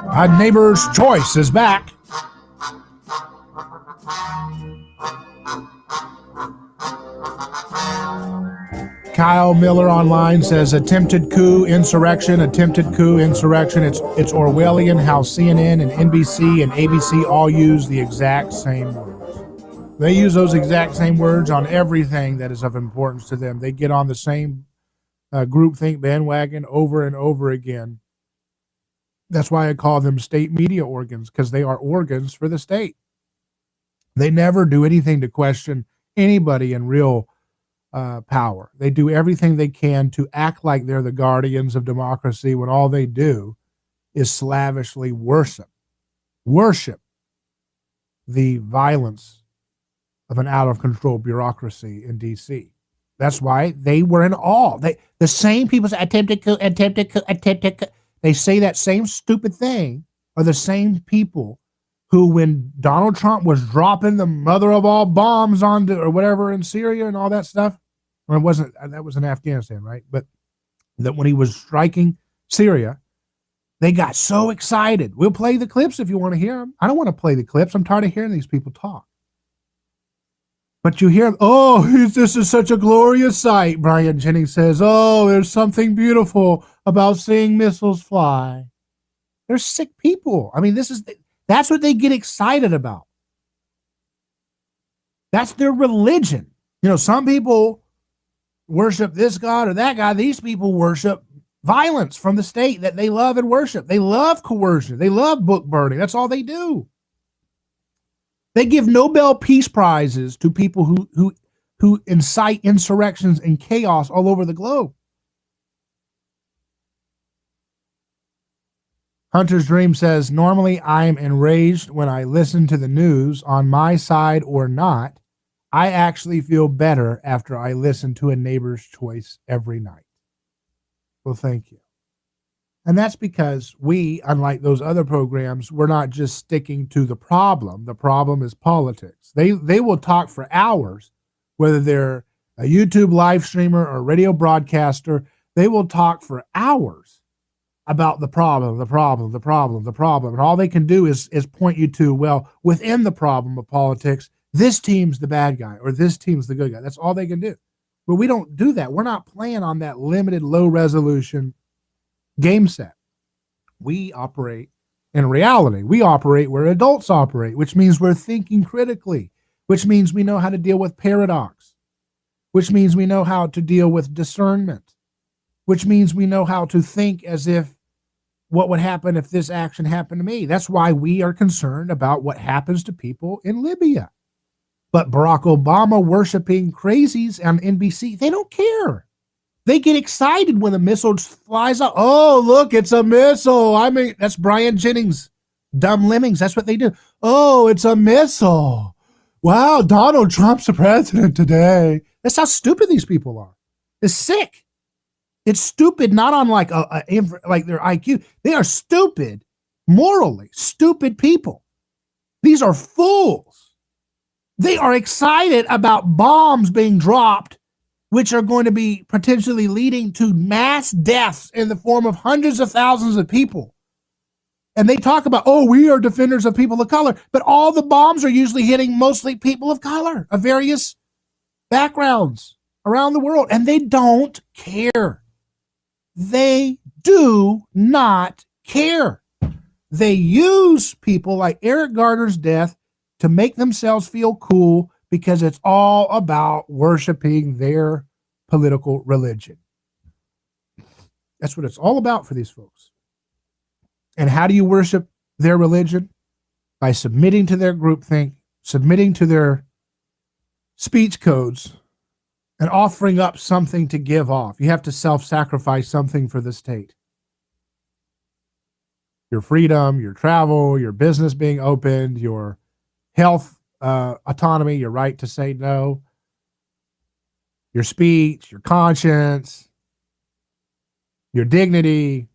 A Neighbor's Choice is back. Kyle Miller online says attempted coup, insurrection, attempted coup, insurrection. It's Orwellian how CNN and NBC and ABC all use the exact same words. They use those exact same words on everything that is of importance to them. They get on the same groupthink bandwagon over and over again. That's why I call them state media organs, because they are organs for the state. They never do anything to question anybody in real power. They do everything they can to act like they're the guardians of democracy when all they do is slavishly worship the violence of an out of control bureaucracy in DC. That's why they were in awe. The same people say attempted coup. They say that same stupid thing are the same people who, when Donald Trump was dropping the mother of all bombs onto or whatever in Syria and all that stuff, well, that was in Afghanistan, right? But that when he was striking Syria, they got so excited. We'll play the clips if you want to hear them. I don't want to play the clips. I'm tired of hearing these people talk. But you hear, oh, this is such a glorious sight, Brian Jennings says. Oh, there's something beautiful about seeing missiles fly. They're sick people. I mean, that's what they get excited about. That's their religion. You know, some people worship this God or that God. These people worship violence from the state that they love and worship. They love coercion. They love book burning. That's all they do. They give Nobel Peace Prizes to people who incite insurrections and chaos all over the globe. Hunter's Dream says, normally I'm enraged when I listen to the news on my side or not. I actually feel better after I listen to A Neighbor's Choice every night. Well, thank you. And that's because we, unlike those other programs, we're not just sticking to the problem. The problem is politics. They will talk for hours, whether they're a YouTube live streamer or a radio broadcaster. They will talk for hours about the problem. And all they can do is point you to, well, within the problem of politics, this team's the bad guy or this team's the good guy. That's all they can do. But we don't do that. We're not playing on that limited, low resolution game set. We operate in reality. We operate where adults operate, which means we're thinking critically, which means we know how to deal with paradox, which means we know how to deal with discernment, which means we know how to think as if what would happen if this action happened to me. That's why we are concerned about what happens to people in Libya. But Barack Obama worshiping crazies on NBC, they don't care. They get excited when a missile flies up. Oh, look, it's a missile. I mean, that's Brian Jennings, dumb lemmings. That's what they do. Oh, it's a missile. Wow, Donald Trump's the president today. That's how stupid these people are. It's sick. It's stupid, not on like their IQ. They are stupid, morally stupid people. These are fools. They are excited about bombs being dropped, which are going to be potentially leading to mass deaths in the form of hundreds of thousands of people. And they talk about, oh, we are defenders of people of color, but all the bombs are usually hitting mostly people of color, of various backgrounds around the world, and they don't care. They do not care. They use people like Eric Garner's death to make themselves feel cool, because it's all about worshiping their political religion. That's what it's all about for these folks. And how do you worship their religion? By submitting to their groupthink, submitting to their speech codes, and offering up something to give off. You have to self-sacrifice something for the state. Your freedom, your travel, your business being opened, your health autonomy, your right to say no, your speech, your conscience, your dignity.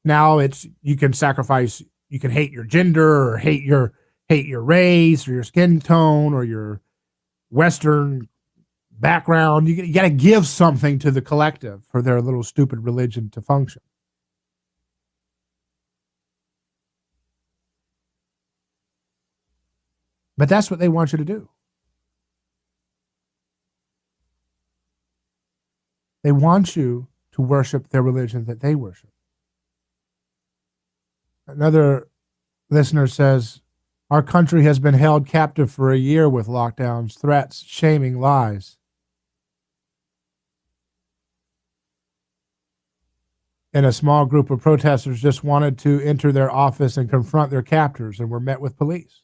Now you can sacrifice, you can hate your gender or hate your race or your skin tone or your Western background. You got to give something to the collective for their little stupid religion to function. But that's what they want you to do. They want you to worship their religion that they worship. Another listener says, our country has been held captive for a year with lockdowns, threats, shaming, lies. And a small group of protesters just wanted to enter their office and confront their captors and were met with police.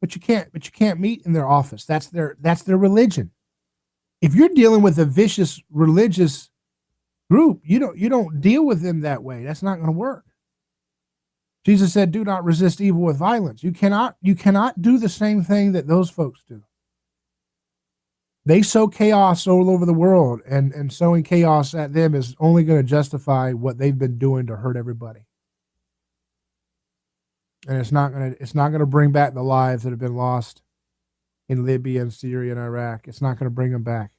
But you can't meet in their office. That's their religion. If you're dealing with a vicious religious group, you don't deal with them that way. That's not going to work. Jesus said, do not resist evil with violence. You cannot do the same thing that those folks do. They sow chaos all over the world, and sowing chaos at them is only going to justify what they've been doing to hurt everybody. And it's not going to bring back the lives that have been lost in Libya and Syria and Iraq. It's not going to bring them back.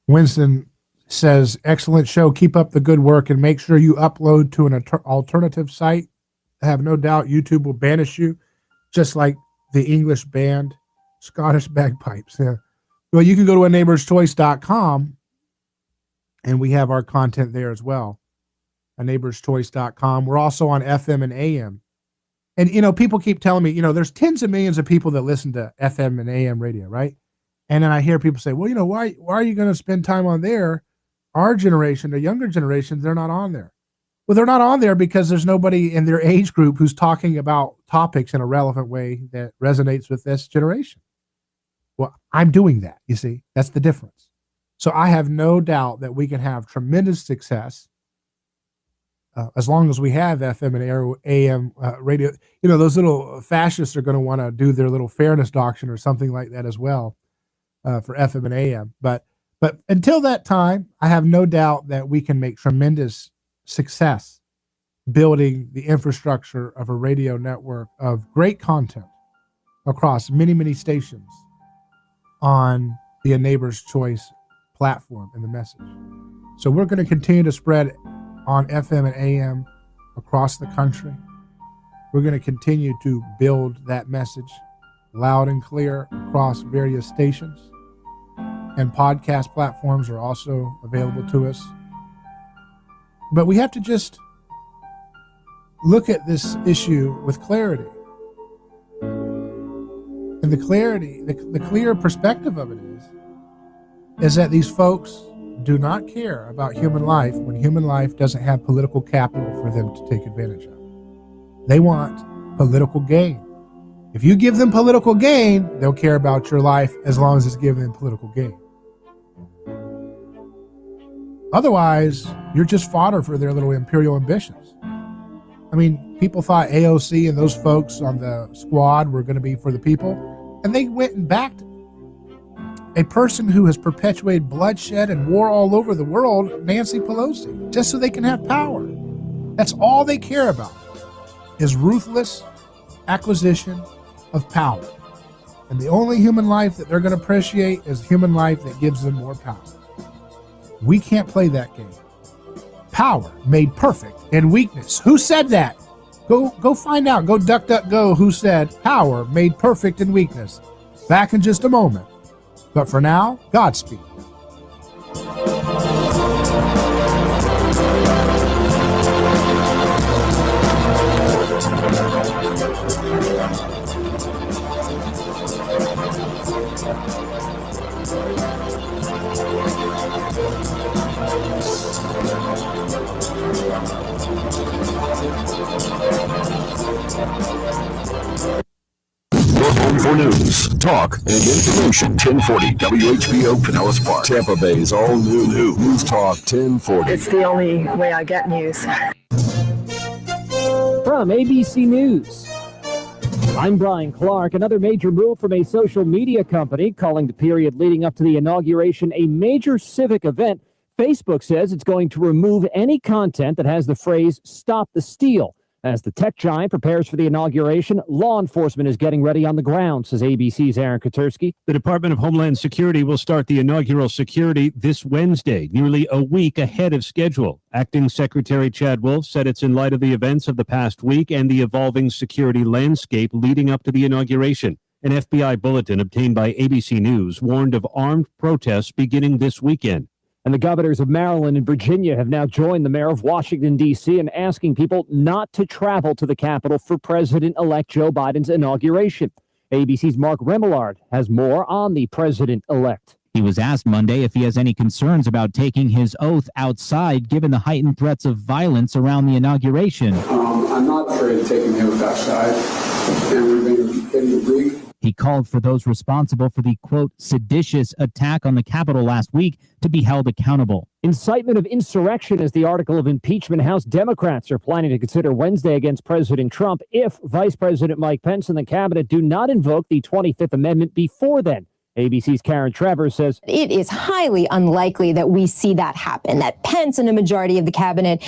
Winston says, excellent show. Keep up the good work and make sure you upload to an alternative site. I have no doubt YouTube will banish you, just like the English band Scottish Bagpipes. Yeah. Well, you can go to aneighborschoice.com and we have our content there as well. aneighborschoice.com. We're also on FM and AM. And, people keep telling me, there's tens of millions of people that listen to FM and AM radio, right? And then I hear people say, well, why are you going to spend time on there? Our generation, the younger generation, they're not on there. Well, they're not on there because there's nobody in their age group who's talking about topics in a relevant way that resonates with this generation. Well, I'm doing that, you see. That's the difference. So I have no doubt that we can have tremendous success as long as we have FM and AM radio. Those little fascists are going to want to do their little fairness doctrine or something like that as well for FM and AM. But until that time, I have no doubt that we can make tremendous success building the infrastructure of a radio network of great content across many, many stations on the A Neighbor's Choice platform and the message. So we're going to continue to spread on FM and AM across the country. We're going to continue to build that message loud and clear across various stations. And podcast platforms are also available to us. But we have to just look at this issue with clarity. And the clarity, the clear perspective of it is that these folks do not care about human life when human life doesn't have political capital for them to take advantage of. They want political gain. If you give them political gain, they'll care about your life as long as it's giving them political gain. Otherwise, you're just fodder for their little imperial ambitions. I mean, people thought AOC and those folks on the squad were going to be for the people, and they went and backed a person who has perpetuated bloodshed and war all over the world, Nancy Pelosi, just so they can have power. That's all they care about, is ruthless acquisition of power. And the only human life that they're going to appreciate is human life that gives them more power. We can't play that game. Power made perfect in weakness. Who said that? Go find out. Go DuckDuckGo who said power made perfect in weakness. Back in just a moment. But for now, Godspeed. Your home for news, talk, and information. 1040 WHBO Pinellas Park. Tampa Bay's all new News Talk 1040. It's the only way I get news. From ABC News, I'm Brian Clark. Another major move from a social media company calling the period leading up to the inauguration a major civic event. Facebook says it's going to remove any content that has the phrase "Stop the Steal." As the tech giant prepares for the inauguration, law enforcement is getting ready on the ground, says ABC's Aaron Katersky. The Department of Homeland Security will start the inaugural security this Wednesday, nearly a week ahead of schedule. Acting Secretary Chad Wolf said it's in light of the events of the past week and the evolving security landscape leading up to the inauguration. An FBI bulletin obtained by ABC News warned of armed protests beginning this weekend. And the governors of Maryland and Virginia have now joined the mayor of Washington, D.C. in asking people not to travel to the Capitol for President-elect Joe Biden's inauguration. ABC's Mark Remillard has more on the president-elect. He was asked Monday if he has any concerns about taking his oath outside, given the heightened threats of violence around the inauguration. I'm not afraid of taking the oath outside, and we've been getting brief. He called for those responsible for the, quote, seditious attack on the Capitol last week to be held accountable. Incitement of insurrection is the article of impeachment House Democrats are planning to consider Wednesday against President Trump if Vice President Mike Pence and the cabinet do not invoke the 25th Amendment before then. ABC's Karen Travers says it is highly unlikely that we see that happen, that Pence and a majority of the cabinet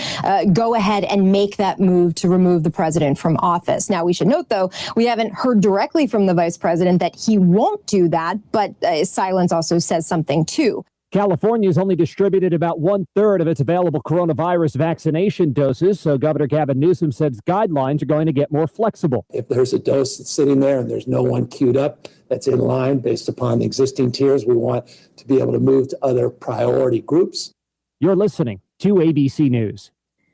go ahead and make that move to remove the president from office. Now, we should note, though, we haven't heard directly from the vice president that he won't do that, but silence also says something, too. California has only distributed about 1/3 of its available coronavirus vaccination doses, so Governor Gavin Newsom says guidelines are going to get more flexible. If there's a dose that's sitting there and there's no one queued up that's in line based upon the existing tiers, we want to be able to move to other priority groups. You're listening to ABC News.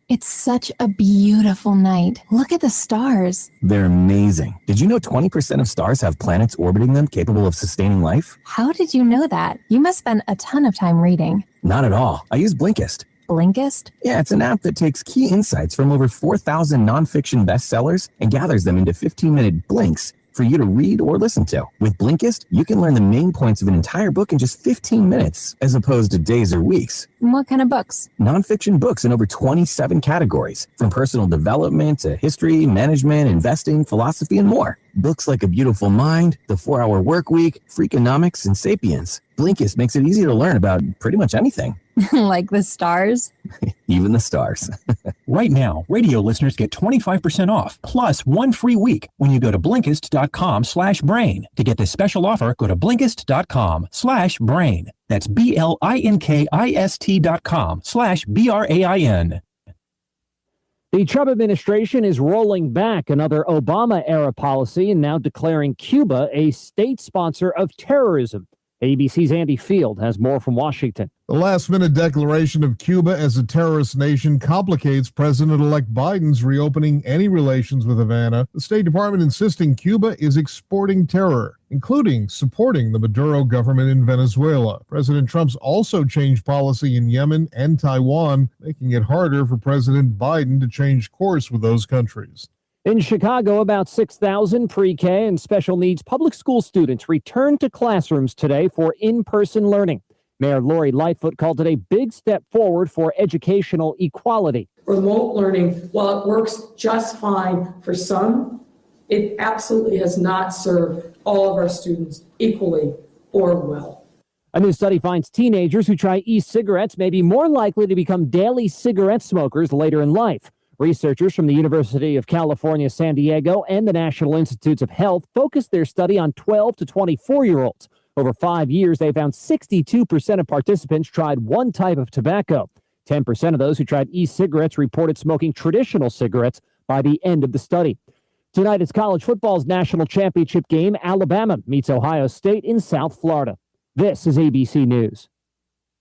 It's such a beautiful night. Look at the stars. They're amazing. Did you know 20% of stars have planets orbiting them capable of sustaining life? How did you know that? You must spend a ton of time reading. Not at all. I use Blinkist. Blinkist? Yeah, it's an app that takes key insights from over 4,000 nonfiction bestsellers and gathers them into 15-minute blinks for you to read or listen to. With Blinkist, you can learn the main points of an entire book in just 15 minutes, as opposed to days or weeks. What kind of books? Nonfiction books in over 27 categories, from personal development to history, management, investing, philosophy, and more. Books like A Beautiful Mind, The 4-Hour Workweek, Freakonomics, and Sapiens. Blinkist makes it easy to learn about pretty much anything. Like the stars? Even the stars. Right now, radio listeners get 25% off, plus 1 free week when you go to Blinkist.com/brain. To get this special offer, go to Blinkist.com/brain. That's BLINKIST.com/BRAIN. The Trump administration is rolling back another Obama-era policy and now declaring Cuba a state sponsor of terrorism. ABC's Andy Field has more from Washington. The last-minute declaration of Cuba as a terrorist nation complicates President-elect Biden's reopening any relations with Havana. The State Department insisting Cuba is exporting terror, including supporting the Maduro government in Venezuela. President Trump's also changed policy in Yemen and Taiwan, making it harder for President Biden to change course with those countries. In Chicago, about 6,000 pre-K and special needs public school students returned to classrooms today for in-person learning. Mayor Lori Lightfoot called it a big step forward for educational equality. Remote learning, while it works just fine for some, it absolutely has not served all of our students equally or well. A new study finds teenagers who try e-cigarettes may be more likely to become daily cigarette smokers later in life. Researchers from the University of California, San Diego, and the National Institutes of Health focused their study on 12 to 24-year-olds. Over 5 years, they found 62% of participants tried one type of tobacco. 10% of those who tried e-cigarettes reported smoking traditional cigarettes by the end of the study. Tonight, it's college football's national championship game. Alabama meets Ohio State in South Florida. This is ABC News.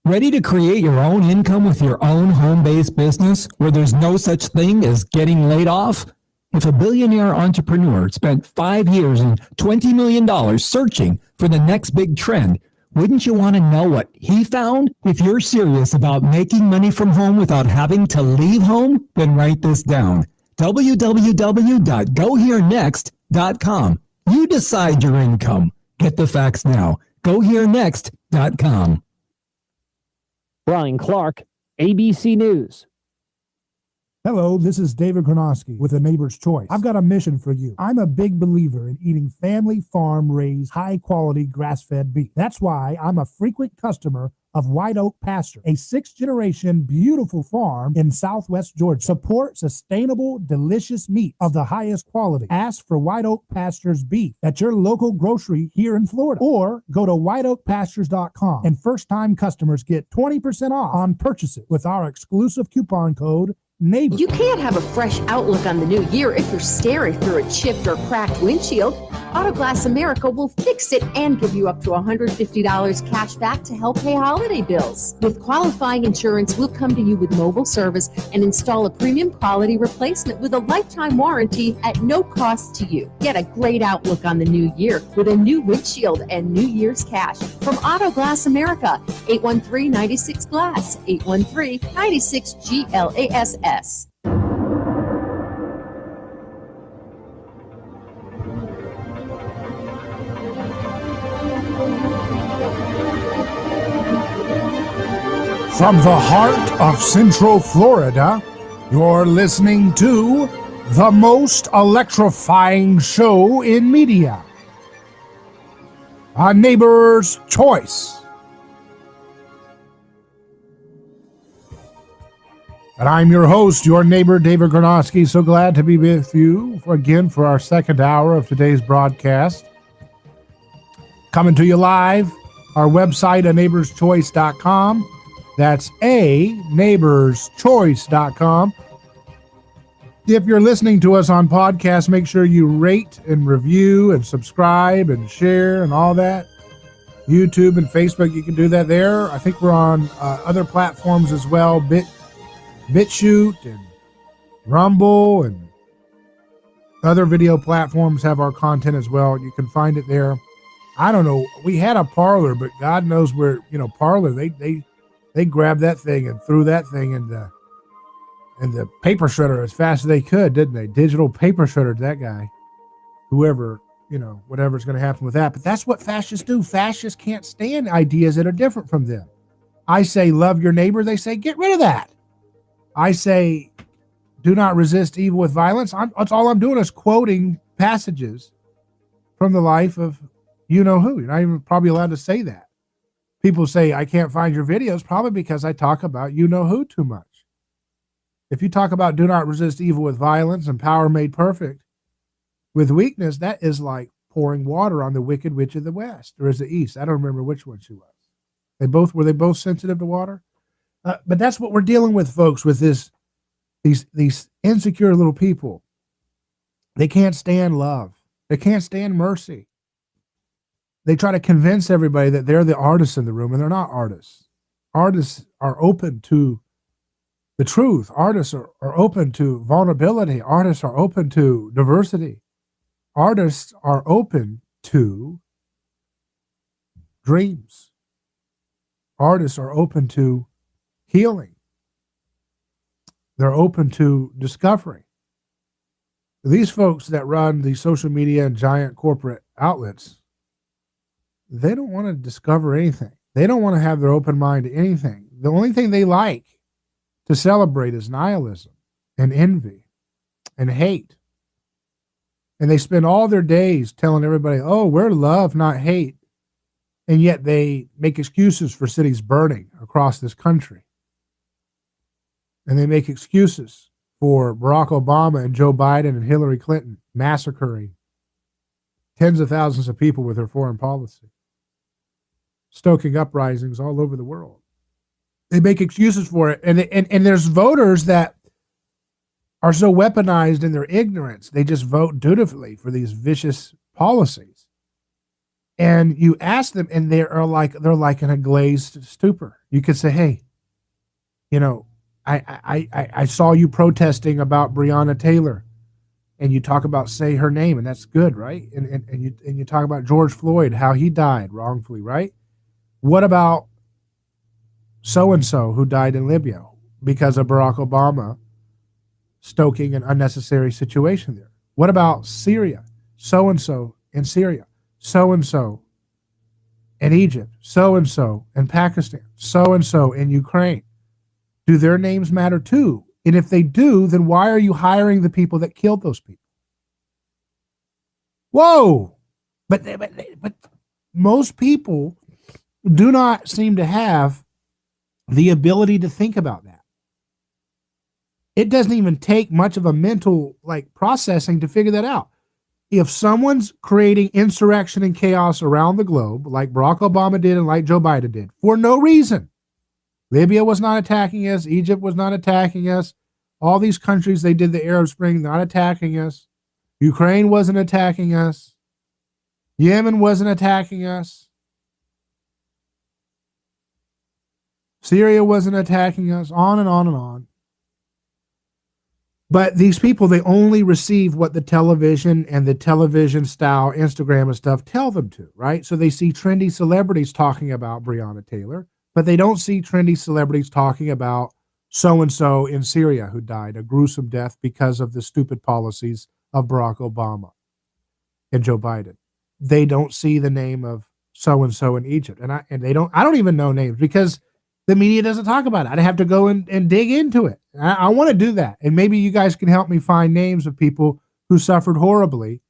Ready to create your own income with your own home-based business where there's no such thing as getting laid off? If a billionaire entrepreneur spent 5 years and $20 million searching for the next big trend, wouldn't you want to know what he found? If you're serious about making money from home without having to leave home, then write this down. www.goherenext.com. You decide your income. Get the facts now. Goherenext.com. Brian Clark, ABC News. Hello, this is David Kronosky with A Neighbor's Choice. I've got a mission for you. I'm a big believer in eating family farm-raised, high-quality grass-fed beef. That's why I'm a frequent customer of White Oak Pasture, a 6th-generation beautiful farm in southwest Georgia. Support sustainable, delicious meat of the highest quality. Ask for White Oak Pasture's beef at your local grocery here in Florida, or go to whiteoakpastures.com, and first-time customers get 20% off on purchases with our exclusive coupon code NEIGHBOR. You can't have a fresh outlook on the new year if you're staring through a chipped or cracked windshield. Autoglass America will fix it and give you up to $150 cash back to help pay holiday bills. With qualifying insurance, we'll come to you with mobile service and install a premium quality replacement with a lifetime warranty at no cost to you. Get a great outlook on the new year with a new windshield and New Year's cash from Autoglass America. 813-96-GLASS. 813-96-GLASS. From the heart of Central Florida, you're listening to the most electrifying show in media, A Neighbor's Choice. And I'm your host, your neighbor, David Gornosky. So glad to be with you again for our second hour of today's broadcast. Coming to you live, our website, aneighborschoice.com. That's aneighborschoice.com. If you're listening to us on podcast, make sure you rate and review and subscribe and share and all that. YouTube and Facebook, you can do that there. I think we're on other platforms as well, BitChute and Rumble and other video platforms have our content as well. You can find it there. I don't know. We had a Parler, but God knows where, Parler, they grabbed that thing and threw that thing in the paper shredder as fast as they could, didn't they? Digital paper shredder, that guy. Whoever, whatever's going to happen with that. But that's what fascists do. Fascists can't stand ideas that are different from them. I say, love your neighbor. They say, get rid of that. I say, do not resist evil with violence. That's all I'm doing is quoting passages from the life of you-know-who. You're not even probably allowed to say that. People say, I can't find your videos, probably because I talk about you-know-who too much. If you talk about do not resist evil with violence and power made perfect with weakness, that is like pouring water on the wicked witch of the West, or is the East? I don't remember which one she was. Were they both sensitive to water? But that's what we're dealing with, folks, with these insecure little people. They can't stand love. They can't stand mercy. They try to convince everybody that they're the artists in the room, and they're not artists. Artists are open to the truth. Artists are open to vulnerability. Artists are open to diversity. Artists are open to dreams. Artists are open to healing. They're open to discovery. These folks that run the social media and giant corporate outlets, they don't want to discover anything. They don't want to have their open mind to anything. The only thing they like to celebrate is nihilism and envy and hate. And they spend all their days telling everybody, oh, we're love, not hate. And yet they make excuses for cities burning across this country. And they make excuses for Barack Obama and Joe Biden and Hillary Clinton massacring tens of thousands of people with their foreign policy, stoking uprisings all over the world. They make excuses for it. And there's voters that are so weaponized in their ignorance, they just vote dutifully for these vicious policies. And you ask them, and they're like in a glazed stupor. You could say, hey, I saw you protesting about Breonna Taylor, and you talk about say her name, and that's good, right? And you talk about George Floyd, how he died wrongfully, right? What about so-and-so who died in Libya because of Barack Obama stoking an unnecessary situation there? What about Syria? So-and-so in Syria, so-and-so in Egypt, so-and-so in Pakistan, so-and-so in Ukraine. Do their names matter too? And if they do, then why are you hiring the people that killed those people? Whoa! But most people do not seem to have the ability to think about that. It doesn't even take much of a mental processing to figure that out. If someone's creating insurrection and chaos around the globe, like Barack Obama did and like Joe Biden did, for no reason, Libya was not attacking us, Egypt was not attacking us, all these countries, they did the Arab Spring, not attacking us, Ukraine wasn't attacking us, Yemen wasn't attacking us. Syria wasn't attacking us, on and on and on. But these people, they only receive what the television and the television style Instagram and stuff tell them to, right? So they see trendy celebrities talking about Breonna Taylor, but they don't see trendy celebrities talking about so-and-so in Syria who died a gruesome death because of the stupid policies of Barack Obama and Joe Biden. They don't see the name of so-and-so in Egypt. And I don't even know names because the media doesn't talk about it. I'd have to go and dig into it. I want to do that. And maybe you guys can help me find names of people who suffered horribly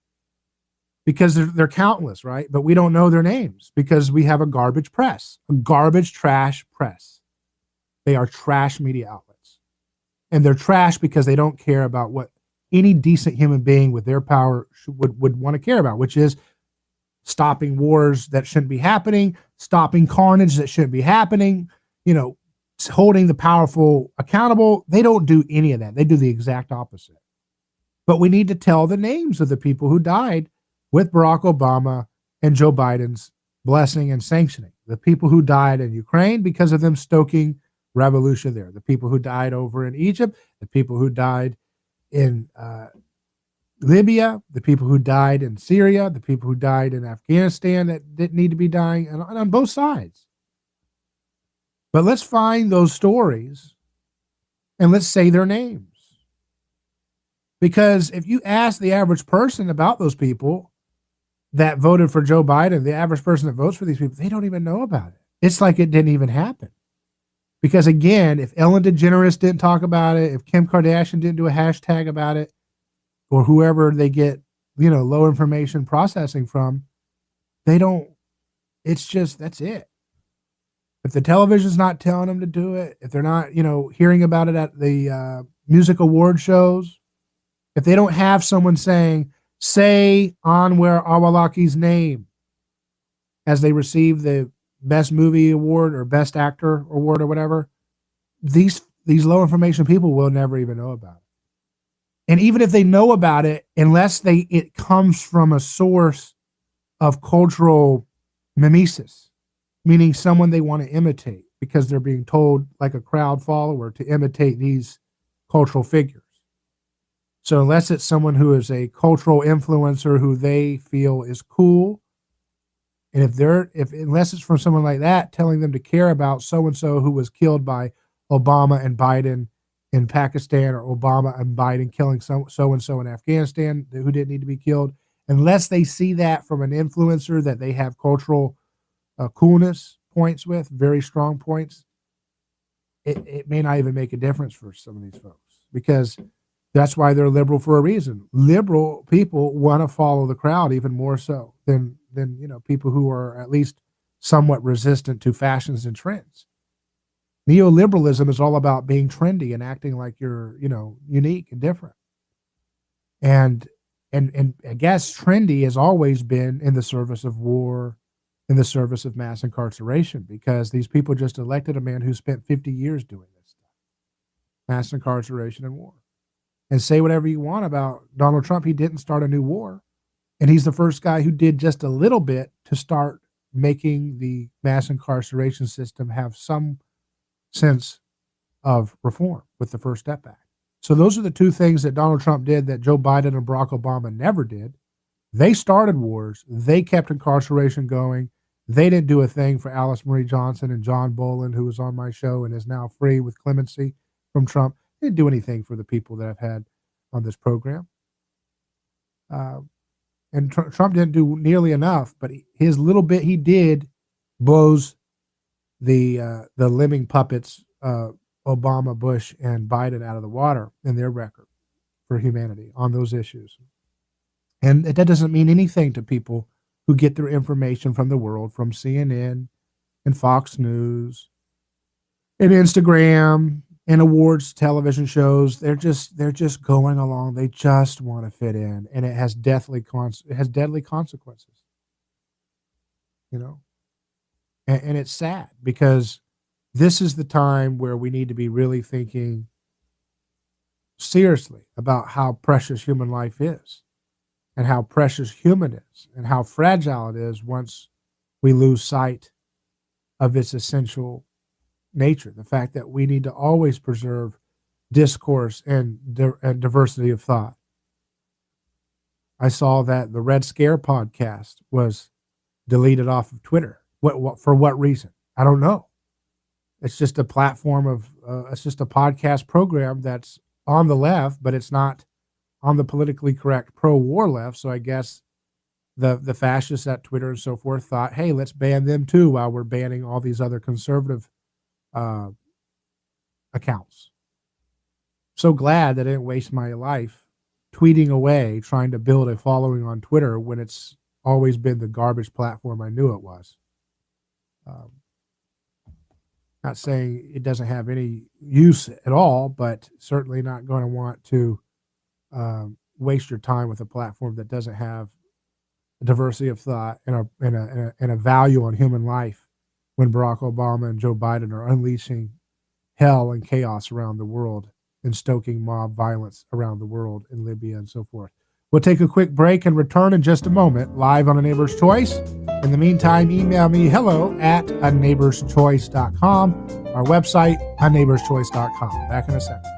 because they're countless, right? But we don't know their names because we have a garbage press, a garbage trash press. They are trash media outlets. And they're trash because they don't care about what any decent human being with their power would want to care about, which is stopping wars that shouldn't be happening, stopping carnage that shouldn't be happening, holding the powerful accountable. They don't do any of that. They do the exact opposite. But we need to tell the names of the people who died with Barack Obama and Joe Biden's blessing and sanctioning. The people who died in Ukraine because of them stoking revolution there. The people who died over in Egypt, the people who died in Libya, the people who died in Syria, the people who died in Afghanistan that didn't need to be dying, and on both sides. But let's find those stories and let's say their names. Because if you ask the average person about those people that voted for Joe Biden, the average person that votes for these people, they don't even know about it. It's like it didn't even happen. Because again, if Ellen DeGeneres didn't talk about it, if Kim Kardashian didn't do a hashtag about it, or whoever they get, low information processing from, they don't, it's just, that's it. If the television's not telling them to do it, if they're not, hearing about it at the music award shows, if they don't have someone saying, say Anwar Awalaki's name as they receive the best movie award or best actor award or whatever, these low information people will never even know about it. And even if they know about it, unless it comes from a source of cultural mimesis, meaning someone they want to imitate because they're being told, like a crowd follower, to imitate these cultural figures. So unless it's someone who is a cultural influencer who they feel is cool, and unless it's from someone like that telling them to care about so-and-so who was killed by Obama and Biden in Pakistan, or Obama and Biden killing so-and-so in Afghanistan who didn't need to be killed, unless they see that from an influencer that they have cultural coolness points with, very strong points, it may not even make a difference for some of these folks, because that's why they're liberal for a reason. Liberal people want to follow the crowd even more so than people who are at least somewhat resistant to fashions and trends. Neoliberalism is all about being trendy and acting like you're, unique and different. And I guess trendy has always been in the service of war, in the service of mass incarceration, because these people just elected a man who spent 50 years doing this stuff, mass incarceration and war. And say whatever you want about Donald Trump, he didn't start a new war. And he's the first guy who did just a little bit to start making the mass incarceration system have some sense of reform with the First Step Act. So those are the two things that Donald Trump did that Joe Biden and Barack Obama never did. They started wars. They kept incarceration going. They didn't do a thing for Alice Marie Johnson and John Bolin, who was on my show and is now free with clemency from Trump. They didn't do anything for the people that I've had on this program. And Trump didn't do nearly enough, but his little bit he did blows the living puppets, Obama, Bush, and Biden out of the water in their record for humanity on those issues. And that doesn't mean anything to people who get their information from the world, from CNN and Fox News and Instagram and awards television shows. They're just going along. They just want to fit in, and it has deadly consequences. And it's sad, because this is the time where we need to be really thinking seriously about how precious human life is. and how precious human is and how fragile it is once we lose sight of its essential nature. The fact that we need to always preserve discourse and diversity of thought. I saw that the Red Scare podcast was deleted off of Twitter. What for what reason? I don't know. It's just a platform of, it's just a podcast program that's on the left, but it's not on the politically correct pro-war left. So I guess the fascists at Twitter and so forth thought, hey, let's ban them too while we're banning all these other conservative accounts. So glad that I didn't waste my life tweeting away trying to build a following on Twitter when it's always been the garbage platform I knew it was. Not saying it doesn't have any use at all, but certainly not going to want to waste your time with a platform that doesn't have a diversity of thought and a value on human life when Barack Obama and Joe Biden are unleashing hell and chaos around the world and stoking mob violence around the world in Libya and so forth. We'll take a quick break and return in just a moment, live on A Neighbor's Choice. In the meantime, email me hello@aneighborschoice.com, our website, aneighborschoice.com. Back in a second.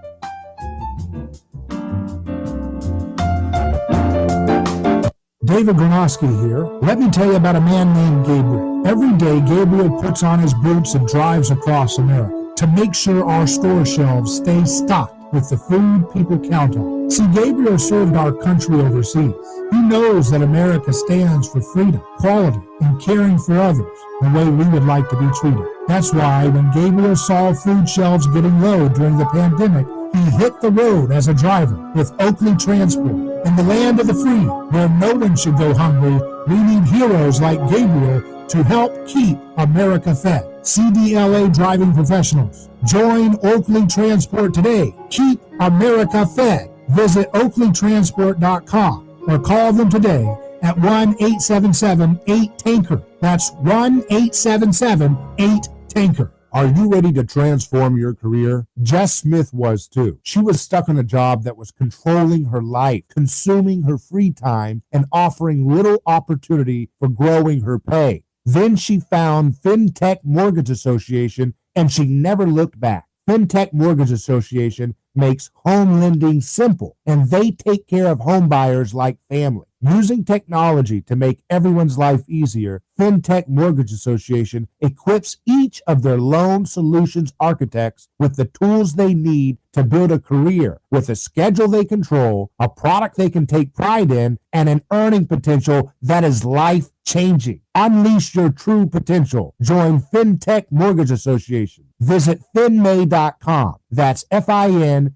David Gronowski here. Let me tell you about a man named Gabriel. Every day, Gabriel puts on his boots and drives across America to make sure our store shelves stay stocked with the food people count on. See, Gabriel served our country overseas. He knows that America stands for freedom, quality, and caring for others the way we would like to be treated. That's why when Gabriel saw food shelves getting low during the pandemic, he hit the road as a driver with Oakley Transport. In the land of the free, where no one should go hungry, we need heroes like Gabriel to help keep America fed. CDLA driving professionals. Join Oakley Transport today. Keep America fed. Visit oakleytransport.com or call them today at 1-877-8-TANKER. That's 1-877-8-TANKER. Are you ready to transform your career? Jess Smith was too. She was stuck in a job that was controlling her life, consuming her free time, and offering little opportunity for growing her pay. Then she found FinTech Mortgage Association, and she never looked back. FinTech Mortgage Association makes home lending simple, and they take care of home buyers like family. Using technology to make everyone's life easier, FinTech Mortgage Association equips each of their loan solutions architects with the tools they need to build a career with a schedule they control, a product they can take pride in, and an earning potential that is life-changing. Unleash your true potential. Join FinTech Mortgage Association. Visit finmay.com. That's FINMAE.com.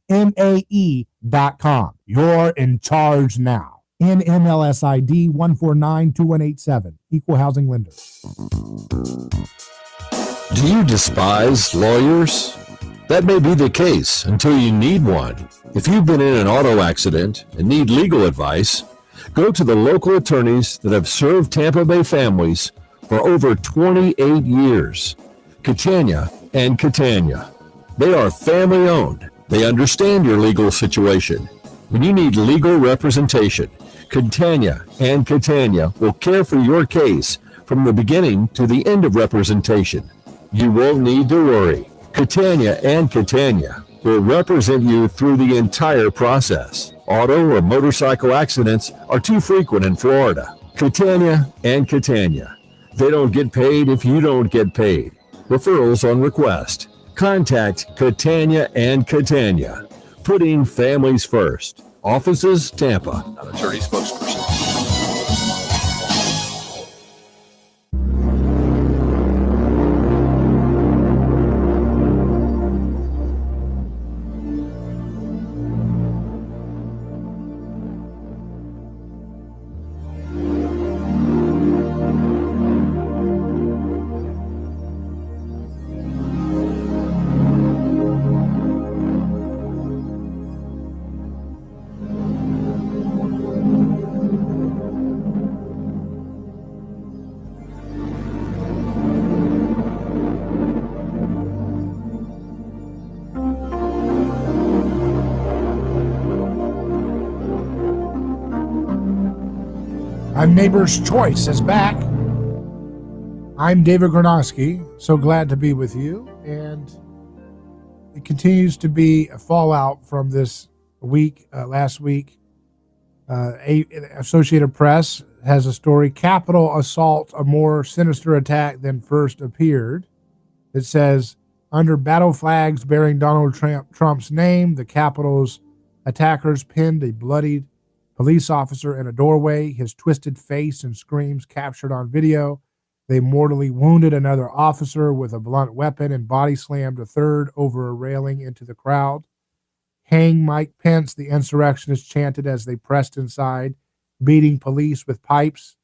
You're in charge now. NMLS ID 1492187. Equal housing lender. Do you despise lawyers? That may be the case until you need one. If you've been in an auto accident and need legal advice, go to the local attorneys that have served Tampa Bay families for over 28 years. Catania and Catania. They are family owned. They understand your legal situation. When you need legal representation, Catania and Catania will care for your case from the beginning to the end of representation. You won't need to worry. Catania and Catania will represent you through the entire process. Auto or motorcycle accidents are too frequent in Florida. Catania and Catania. They don't get paid if you don't get paid. Referrals on request. Contact Catania and Catania. Putting families first. Offices, Tampa. An attorney spokesperson. I'm Neighbor's Choice is back. I'm David Gronowski. So glad to be with you. And it continues to be a fallout from this week, last week. Associated Press has a story, Capitol assault, a more sinister attack than first appeared. It says, under battle flags bearing Donald Trump's name, the Capitol's attackers pinned a bloodied police officer in a doorway, his twisted face and screams captured on video. They mortally wounded another officer with a blunt weapon and body slammed a third over a railing into the crowd. Hang Mike Pence, the insurrectionists chanted as they pressed inside, beating police with pipes.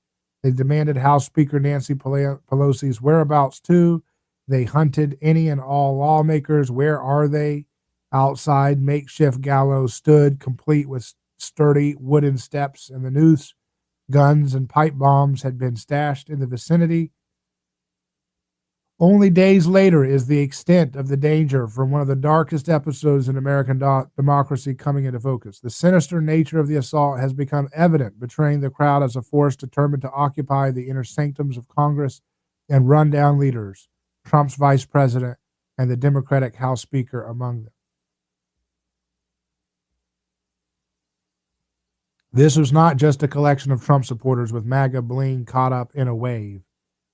They demanded House Speaker Nancy Pelosi's whereabouts too. They hunted any and all lawmakers. Where are they? Outside, makeshift gallows stood, complete with sturdy wooden steps and the noose. Guns and pipe bombs had been stashed in the vicinity. Only days later is the extent of the danger from one of the darkest episodes in American democracy coming into focus. The sinister nature of the assault has become evident, betraying the crowd as a force determined to occupy the inner sanctums of Congress and run down leaders, Trump's vice president and the Democratic House Speaker among them. This was not just a collection of Trump supporters with MAGA bling caught up in a wave.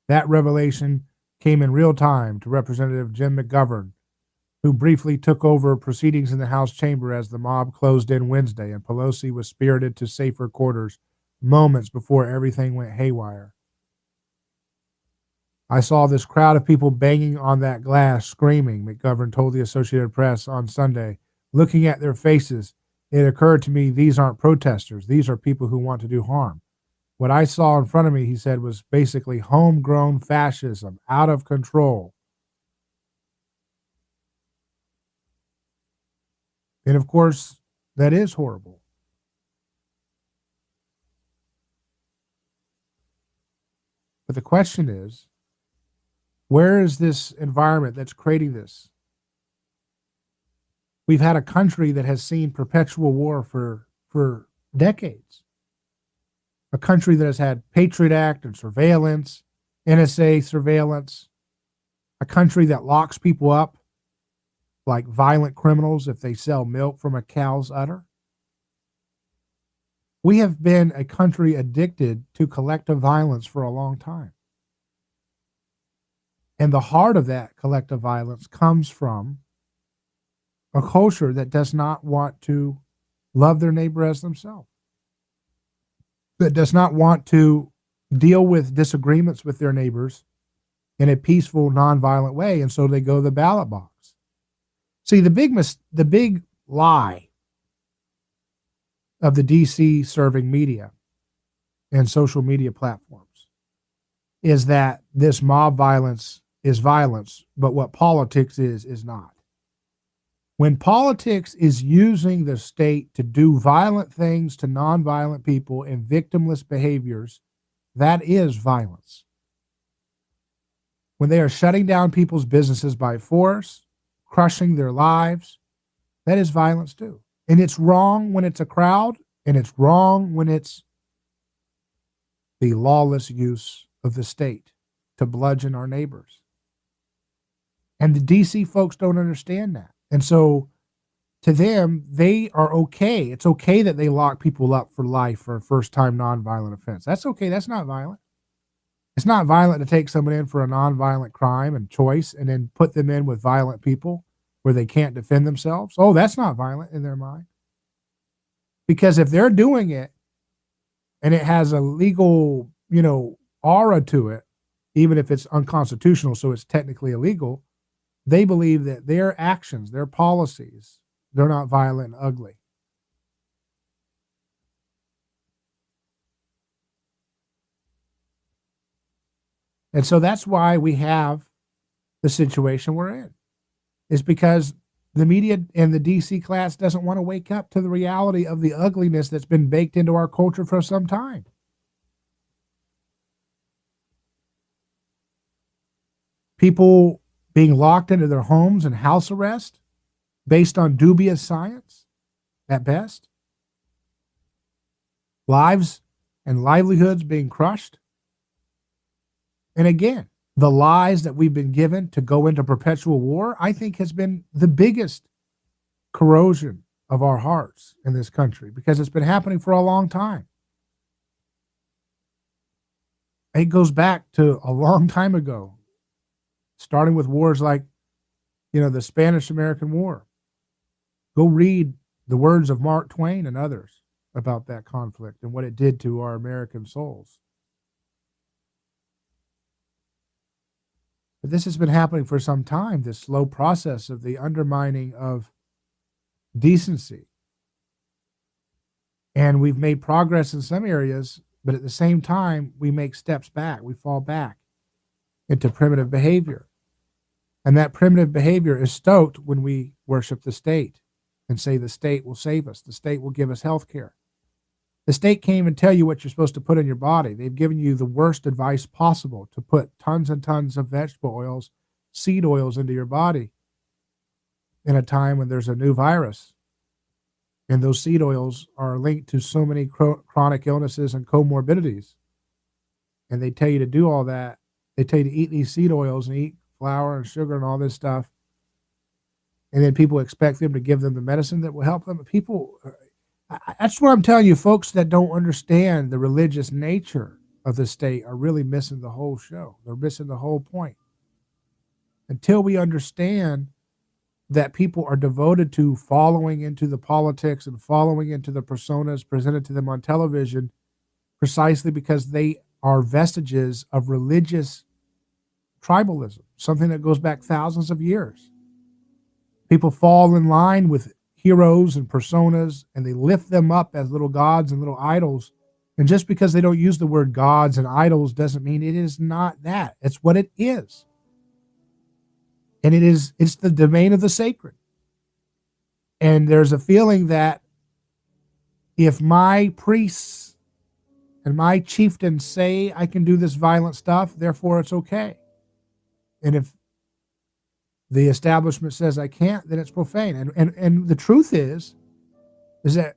That revelation came in real time to Representative Jim McGovern, who briefly took over proceedings in the House chamber as the mob closed in Wednesday and Pelosi was spirited to safer quarters moments before everything went haywire. I saw this crowd of people banging on that glass, screaming, McGovern told the Associated Press on Sunday. Looking at their faces, it occurred to me these aren't protesters. These are people who want to do harm. What I saw in front of me, he said, was basically homegrown fascism, out of control. And of course, that is horrible. But the question is, where is this environment that's creating this? We've had a country that has seen perpetual war for decades. A country that has had Patriot Act and surveillance, NSA surveillance. A country that locks people up like violent criminals if they sell milk from a cow's udder. We have been a country addicted to collective violence for a long time. And the heart of that collective violence comes from a culture that does not want to love their neighbor as themselves, that does not want to deal with disagreements with their neighbors in a peaceful, nonviolent way, and so they go to the ballot box. See, the big lie of the DC serving media and social media platforms is that this mob violence is violence, but what politics is not. When politics is using the state to do violent things to nonviolent people and victimless behaviors, that is violence. When they are shutting down people's businesses by force, crushing their lives, that is violence too. And it's wrong when it's a crowd, and it's wrong when it's the lawless use of the state to bludgeon our neighbors. And the DC folks don't understand that. And so to them, they are okay. It's okay that they lock people up for life for a first-time nonviolent offense. That's okay. That's not violent. It's not violent to take someone in for a nonviolent crime and choice and then put them in with violent people where they can't defend themselves. Oh, that's not violent in their mind. Because if they're doing it and it has a legal, aura to it, even if it's unconstitutional, so it's technically illegal, they believe that their actions, their policies, they're not violent and ugly. And so that's why we have the situation we're in, is because the media and the DC class doesn't want to wake up to the reality of the ugliness that's been baked into our culture for some time. People being locked into their homes and house arrest based on dubious science at best. Lives and livelihoods being crushed. And again, the lies that we've been given to go into perpetual war, I think has been the biggest corrosion of our hearts in this country, because it's been happening for a long time. It goes back to a long time ago, starting with wars like, the Spanish-American War. Go read the words of Mark Twain and others about that conflict and what it did to our American souls. But this has been happening for some time, this slow process of the undermining of decency. And we've made progress in some areas, but at the same time, we make steps back. We fall back into primitive behavior. And that primitive behavior is stoked when we worship the state and say the state will save us. The state will give us health care. The state can't even tell you what you're supposed to put in your body. They've given you the worst advice possible to put tons and tons of vegetable oils, seed oils into your body in a time when there's a new virus. And those seed oils are linked to so many chronic illnesses and comorbidities. And they tell you to do all that. They tell you to eat these seed oils and eat flour and sugar and all this stuff. And then people expect them to give them the medicine that will help them. People, that's what I'm telling you, folks that don't understand the religious nature of the state are really missing the whole show. They're missing the whole point. Until we understand that people are devoted to following into the politics and following into the personas presented to them on television, precisely because they are vestiges of religious tribalism, something that goes back thousands of years. People fall in line with heroes and personas, and they lift them up as little gods and little idols. And just because they don't use the word gods and idols doesn't mean it is not that. It's what it is. And it's the domain of the sacred. And there's a feeling that if my priests and my chieftains say I can do this violent stuff, therefore it's okay. And if the establishment says I can't, then it's profane. And the truth is that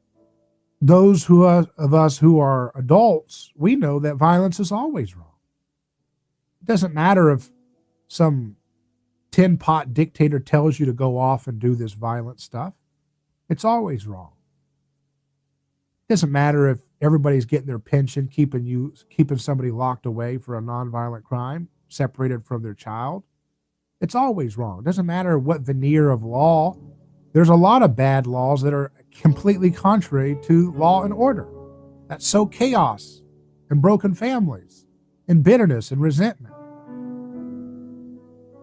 those of us who are adults, we know that violence is always wrong. It doesn't matter if some tin pot dictator tells you to go off and do this violent stuff. It's always wrong. It doesn't matter if everybody's getting their pension, keeping somebody locked away for a nonviolent crime, separated from their child. It's always wrong. It doesn't matter what veneer of law. There's a lot of bad laws that are completely contrary to law and order, that sow chaos and broken families and bitterness and resentment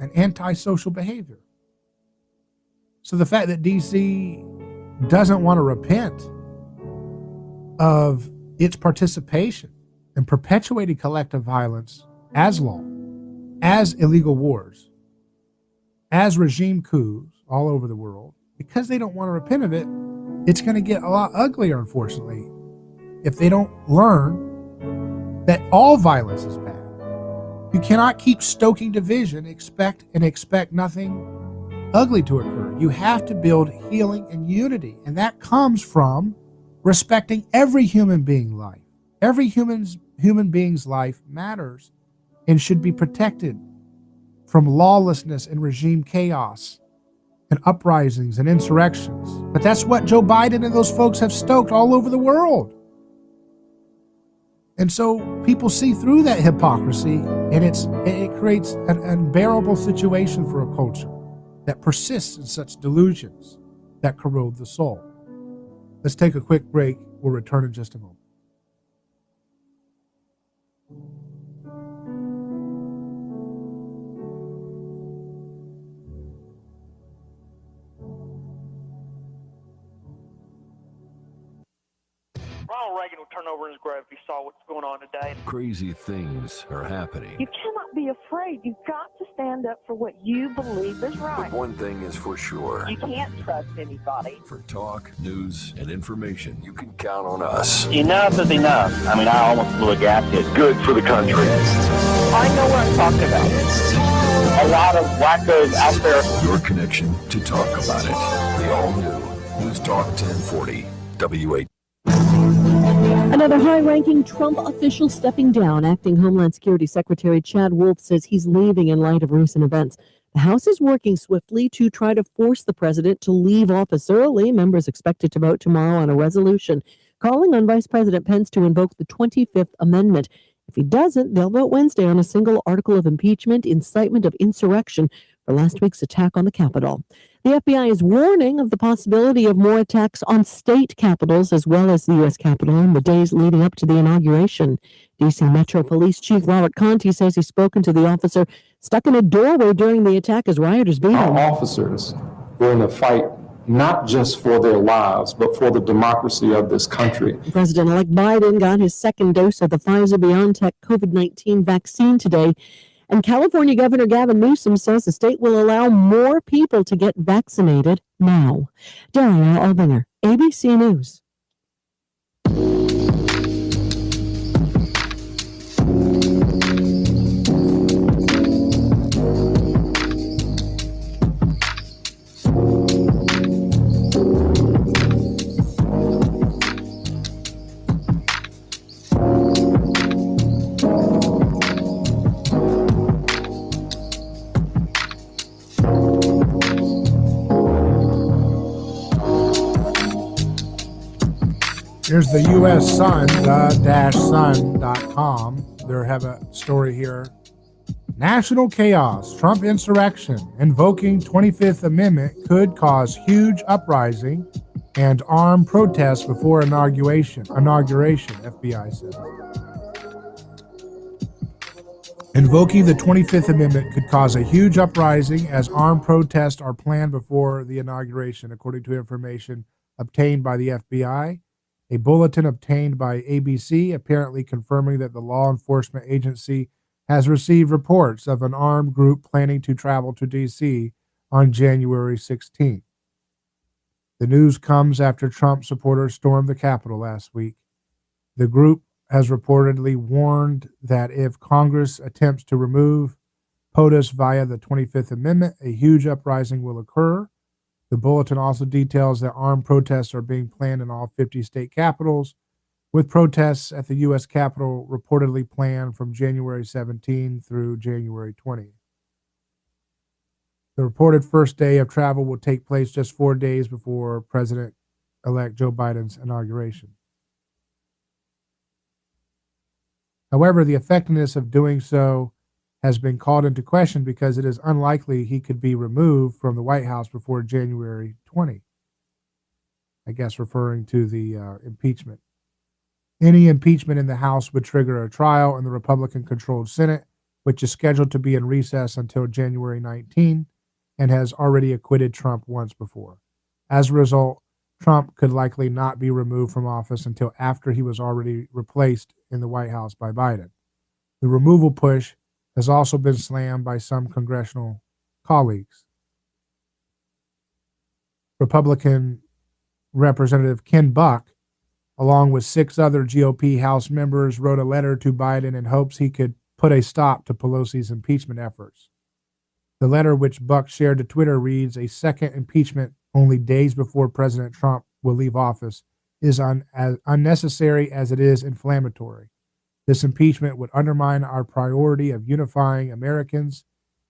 and antisocial behavior. So the fact that DC doesn't want to repent of its participation in perpetuating collective violence as law, as illegal wars, as regime coups all over the world, because they don't want to repent of it, it's going to get a lot uglier, unfortunately, if they don't learn that all violence is bad. You cannot keep stoking division, expect nothing ugly to occur. You have to build healing and unity, and that comes from respecting every human being life. Every human being's life matters and should be protected from lawlessness and regime chaos and uprisings and insurrections. But that's what Joe Biden and those folks have stoked all over the world. And so people see through that hypocrisy, and it creates an unbearable situation for a culture that persists in such delusions that corrode the soul. Let's take a quick break. We'll return in just a moment. Ronald Reagan would turn over in his grave if he saw what's going on today. Crazy things are happening. You cannot be afraid. You've got to stand up for what you believe is right. But one thing is for sure. You can't trust anybody. For talk, news, and information, you can count on us. Enough is enough. I mean, I almost blew a gasket. Good for the country. I know what I'm talking about. A lot of wackos out there. Your connection to talk about it. The all-new News Talk 1040 WA. Another high-ranking Trump official stepping down. Acting Homeland Security Secretary Chad Wolf says he's leaving in light of recent events. The House is working swiftly to try to force the president to leave office early. Members expected to vote tomorrow on a resolution calling on Vice President Pence to invoke the 25th Amendment. If he doesn't, they'll vote Wednesday on a single article of impeachment, incitement of insurrection for last week's attack on the Capitol. The FBI is warning of the possibility of more attacks on state capitals as well as the U.S. Capitol in the days leading up to the inauguration. D.C. Metro Police Chief Robert Conti says he's spoken to the officer stuck in a doorway during the attack as rioters beat him. Our officers were in a fight not just for their lives, but for the democracy of this country. President-elect Biden got his second dose of the Pfizer-BioNTech COVID-19 vaccine today. And California Governor Gavin Newsom says the state will allow more people to get vaccinated now. Daria Albinger, ABC News. Here's the U.S. Sun, the-sun.com. They have a story here. National chaos, Trump insurrection, invoking 25th Amendment could cause huge uprising and armed protests before inauguration, FBI says. Invoking the 25th Amendment could cause a huge uprising as armed protests are planned before the inauguration, according to information obtained by the FBI. A bulletin obtained by ABC apparently confirming that the law enforcement agency has received reports of an armed group planning to travel to D.C. on January 16th. The news comes after Trump supporters stormed the Capitol last week. The group has reportedly warned that if Congress attempts to remove POTUS via the 25th Amendment, a huge uprising will occur. The bulletin also details that armed protests are being planned in all 50 state capitals, with protests at the U.S. Capitol reportedly planned from January 17 through January 20. The reported first day of travel will take place just 4 days before President-elect Joe Biden's inauguration. However, the effectiveness of doing so has been called into question because it is unlikely he could be removed from the White House before January 20, I guess referring to the impeachment. Any impeachment in the House would trigger a trial in the Republican-controlled Senate, which is scheduled to be in recess until January 19 and has already acquitted Trump once before. As a result, Trump could likely not be removed from office until after he was already replaced in the White House by Biden. The removal push has also been slammed by some congressional colleagues. Republican Representative Ken Buck, along with 6 other GOP House members, wrote a letter to Biden in hopes he could put a stop to Pelosi's impeachment efforts. The letter, which Buck shared to Twitter, reads, "A second impeachment only days before President Trump will leave office is as unnecessary as it is inflammatory. This impeachment would undermine our priority of unifying Americans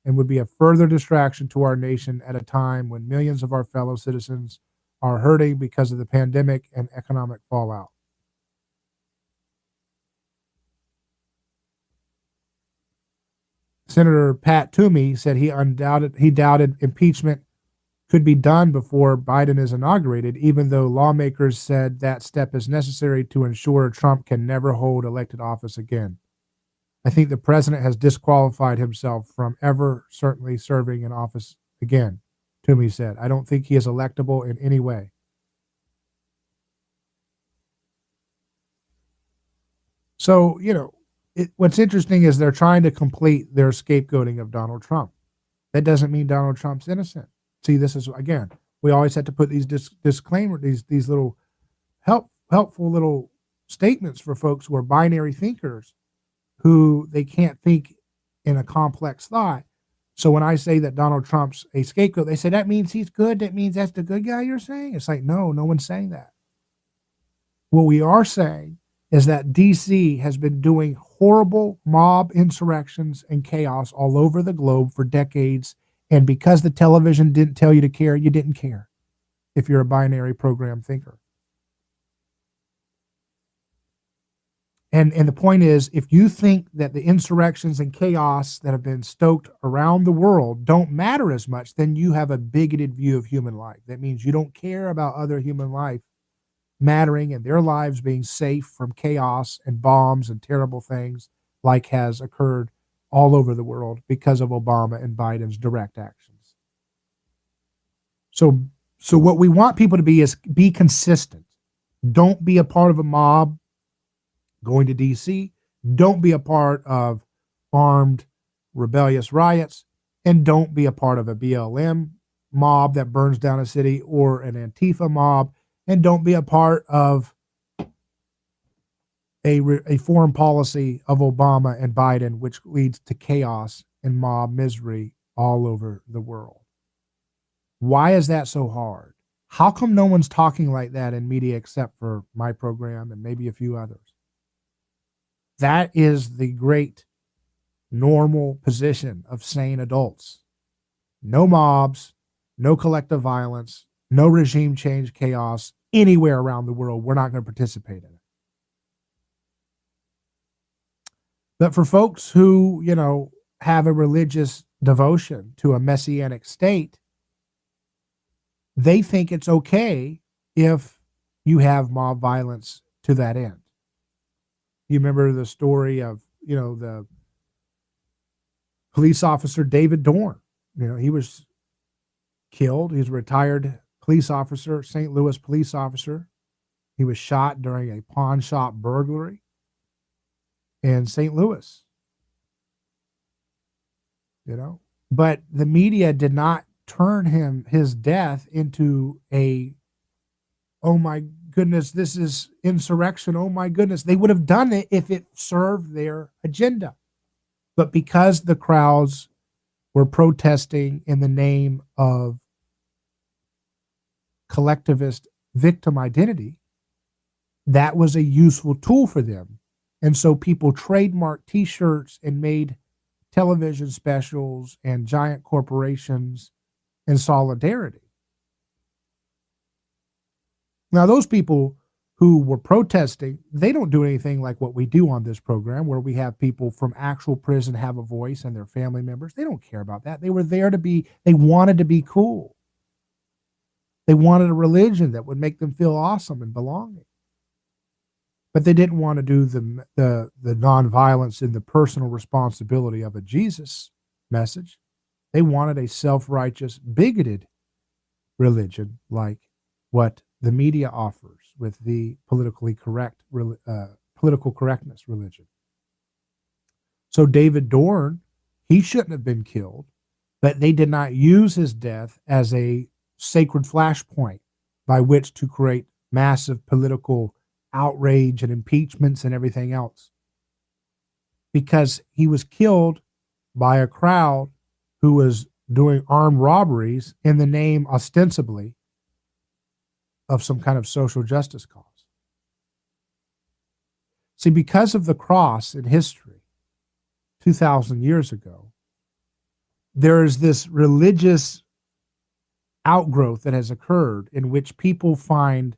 and would be a further distraction to our nation at a time when millions of our fellow citizens are hurting because of the pandemic and economic fallout." Senator Pat Toomey said he doubted impeachment could be done before Biden is inaugurated, even though lawmakers said that step is necessary to ensure Trump can never hold elected office again. "I think the president has disqualified himself from ever certainly serving in office again," Toomey said. "I don't think he is electable in any way." So, what's interesting is they're trying to complete their scapegoating of Donald Trump. That doesn't mean Donald Trump's innocent. See, this is, again, we always have to put these disclaimers, these little helpful little statements for folks who are binary thinkers, who they can't think in a complex thought. So when I say that Donald Trump's a scapegoat, they say that means he's good. That means that's the good guy you're saying. It's like, no one's saying that. What we are saying is that DC has been doing horrible mob insurrections and chaos all over the globe for decades. And because the television didn't tell you to care, you didn't care if you're a binary program thinker. And the point is, if you think that the insurrections and chaos that have been stoked around the world don't matter as much, then you have a bigoted view of human life. That means you don't care about other human life mattering and their lives being safe from chaos and bombs and terrible things like has occurred all over the world because of Obama and Biden's direct actions. So what we want people to be is be consistent. Don't be a part of a mob going to DC. Don't be a part of armed rebellious riots, and don't be a part of a BLM mob that burns down a city or an Antifa mob, and don't be a part of a foreign policy of Obama and Biden, which leads to chaos and mob misery all over the world. Why is that so hard? How come no one's talking like that in media except for my program and maybe a few others? That is the great normal position of sane adults. No mobs, no collective violence, no regime change chaos anywhere around the world. We're not going to participate in it. But for folks who, have a religious devotion to a messianic state, they think it's okay if you have mob violence to that end. You remember the story of, the police officer David Dorn. He was killed. He's a retired police officer, St. Louis police officer. He was shot during a pawn shop burglary in St. Louis. But the media did not turn his death into oh my goodness, this is insurrection. Oh my goodness. They would have done it if it served their agenda. But because the crowds were protesting in the name of collectivist victim identity, that was a useful tool for them. And so people trademarked t-shirts and made television specials and giant corporations in solidarity. Now, those people who were protesting, they don't do anything like what we do on this program, where we have people from actual prison have a voice and their family members. They don't care about that. They were there they wanted to be cool. They wanted a religion that would make them feel awesome and belonging. But they didn't want to do the nonviolence and the personal responsibility of a Jesus message. They wanted a self-righteous, bigoted religion like what the media offers with the political correctness religion. So David Dorn, he shouldn't have been killed, but they did not use his death as a sacred flashpoint by which to create massive political outrage and impeachments and everything else. Because he was killed by a crowd who was doing armed robberies in the name, ostensibly, of some kind of social justice cause. See, because of the cross in history, 2,000 years ago, there is this religious outgrowth that has occurred in which people find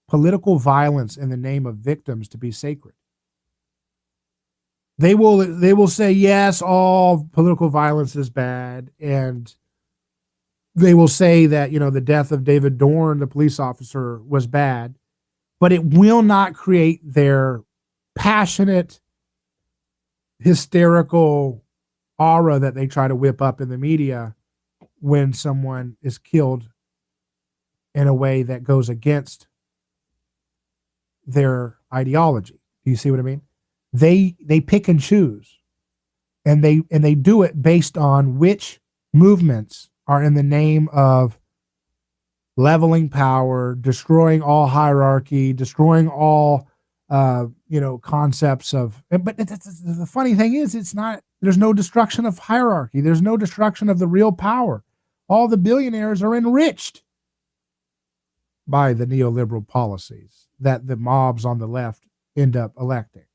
political violence in the name of victims to be sacred. They will say, yes, all political violence is bad, and they will say that, the death of David Dorn, the police officer, was bad, but it will not create their passionate, hysterical aura that they try to whip up in the media when someone is killed in a way that goes against their ideology. Do you see what I mean? They pick and choose, and they do it based on which movements are in the name of leveling power, destroying all hierarchy, destroying all concepts of. But the funny thing is, it's not. There's no destruction of hierarchy. There's no destruction of the real power. All the billionaires are enriched by the neoliberal policies that the mobs on the left end up electing.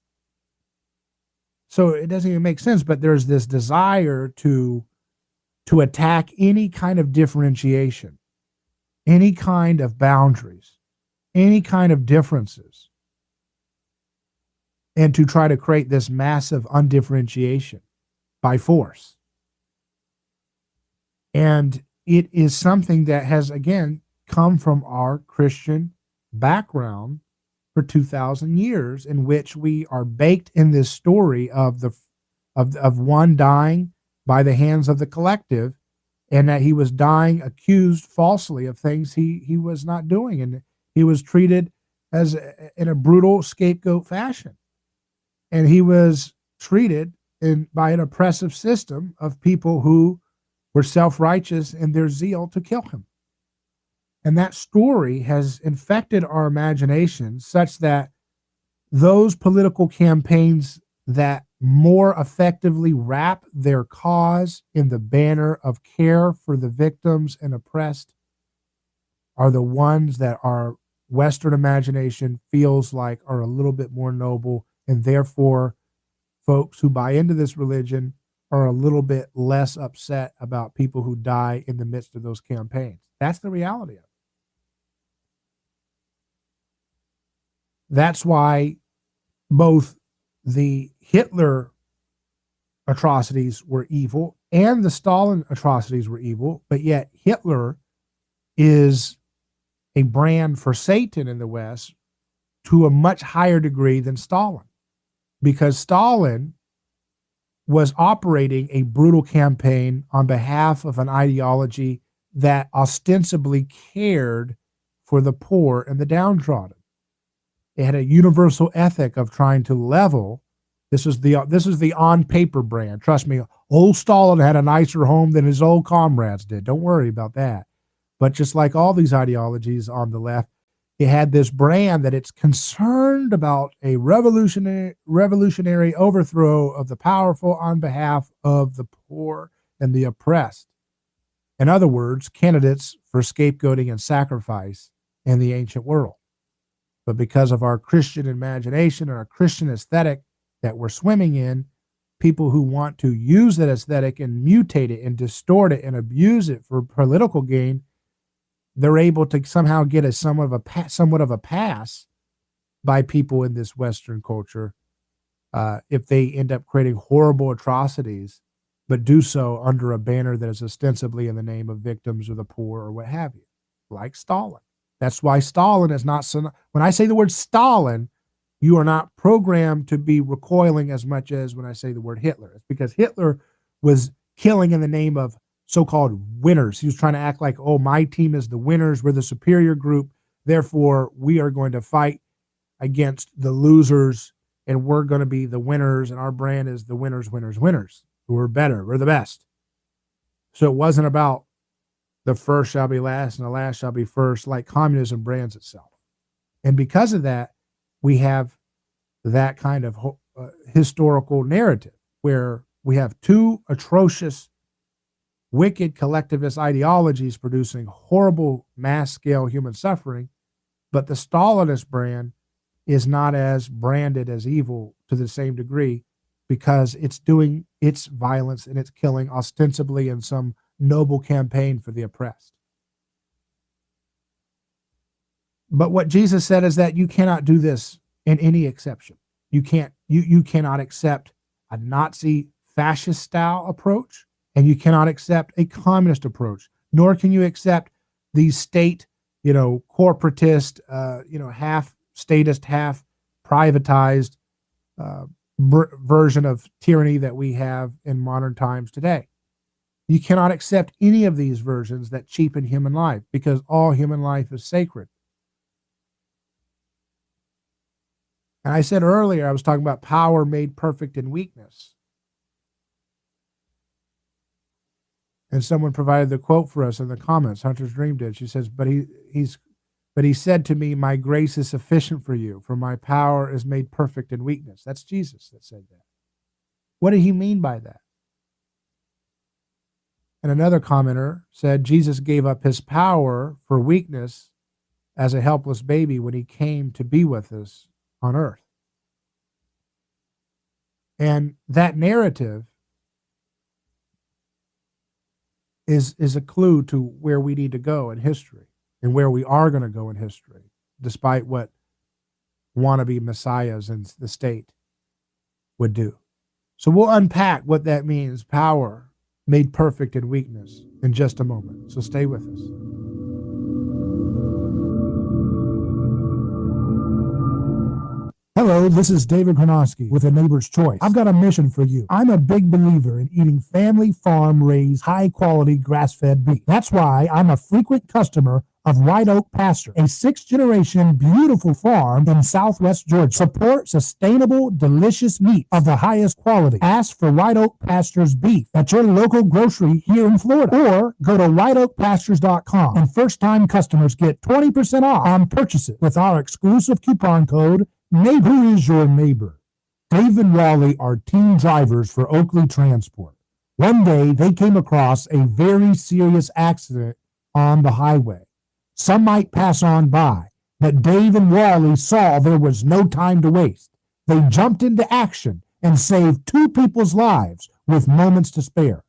So it doesn't even make sense, but there's this desire to attack any kind of differentiation, any kind of boundaries, any kind of differences, and to try to create this massive undifferentiation by force. And it is something that has, again, come from our Christian background for 2,000 years, in which we are baked in this story of one dying by the hands of the collective, and that he was dying accused falsely of things he was not doing, and he was treated as in a brutal scapegoat fashion, and he was treated by an oppressive system of people who were self-righteous in their zeal to kill him. And that story has infected our imagination such that those political campaigns that more effectively wrap their cause in the banner of care for the victims and oppressed are the ones that our Western imagination feels like are a little bit more noble, and therefore folks who buy into this religion are a little bit less upset about people who die in the midst of those campaigns. That's the reality of it. That's why both the Hitler atrocities were evil and the Stalin atrocities were evil, but yet Hitler is a brand for Satan in the West to a much higher degree than Stalin, because Stalin was operating a brutal campaign on behalf of an ideology that ostensibly cared for the poor and the downtrodden. It had a universal ethic of trying to level. This is the on paper brand. Trust me, old Stalin had a nicer home than his old comrades did. Don't worry about that. But just like all these ideologies on the left, it had this brand that it's concerned about a revolutionary overthrow of the powerful on behalf of the poor and the oppressed. In other words, candidates for scapegoating and sacrifice in the ancient world. But because of our Christian imagination and our Christian aesthetic that we're swimming in, people who want to use that aesthetic and mutate it and distort it and abuse it for political gain, they're able to somehow get a somewhat of a pass by people in this Western culture if they end up creating horrible atrocities, but do so under a banner that is ostensibly in the name of victims or the poor or what have you, like Stalin. That's why Stalin is not, when I say the word Stalin, you are not programmed to be recoiling as much as when I say the word Hitler. It's because Hitler was killing in the name of so-called winners. He was trying to act like, oh, my team is the winners. We're the superior group. Therefore, we are going to fight against the losers, and we're going to be the winners, and our brand is the winners, winners, winners. We're better. We're the best. So it wasn't about the first shall be last and the last shall be first, like communism brands itself. And because of that, we have that kind of historical narrative where we have two atrocious, wicked collectivist ideologies producing horrible mass-scale human suffering, but the Stalinist brand is not as branded as evil to the same degree because it's doing its violence and its killing ostensibly in some noble campaign for the oppressed. But what Jesus said is that you cannot do this in any exception. You cannot accept a Nazi fascist style approach, and you cannot accept a communist approach, nor can you accept the state, corporatist, half statist, half privatized version of tyranny that we have in modern times today. You cannot accept any of these versions that cheapen human life because all human life is sacred. And I said earlier, I was talking about power made perfect in weakness. And someone provided the quote for us in the comments. Hunter's Dream did. She says, but he said to me, my grace is sufficient for you, for my power is made perfect in weakness. That's Jesus that said that. What did he mean by that? And another commenter said, Jesus gave up his power for weakness as a helpless baby when he came to be with us on earth. And that narrative is a clue to where we need to go in history and where we are going to go in history, despite what wannabe messiahs in the state would do. So we'll unpack what that means, power made perfect in weakness, in just a moment. So stay with us. Hello, this is David Chronowski with A Neighbor's Choice. I've got a mission for you. I'm a big believer in eating family farm-raised, high-quality, grass-fed beef. That's why I'm a frequent customer of White Oak Pasture, a sixth-generation beautiful farm in southwest Georgia. Support sustainable, delicious meat of the highest quality. Ask for White Oak Pasture's beef at your local grocery here in Florida, or go to whiteoakpastures.com, and first-time customers get 20% off on purchases with our exclusive coupon code Neighbor. Who is your neighbor? Dave and Wally are team drivers for Oakley Transport. One day, they came across a very serious accident on the highway. Some might pass on by, but Dave and Wally saw there was no time to waste. They jumped into action and saved 2 people's lives with moments to spare.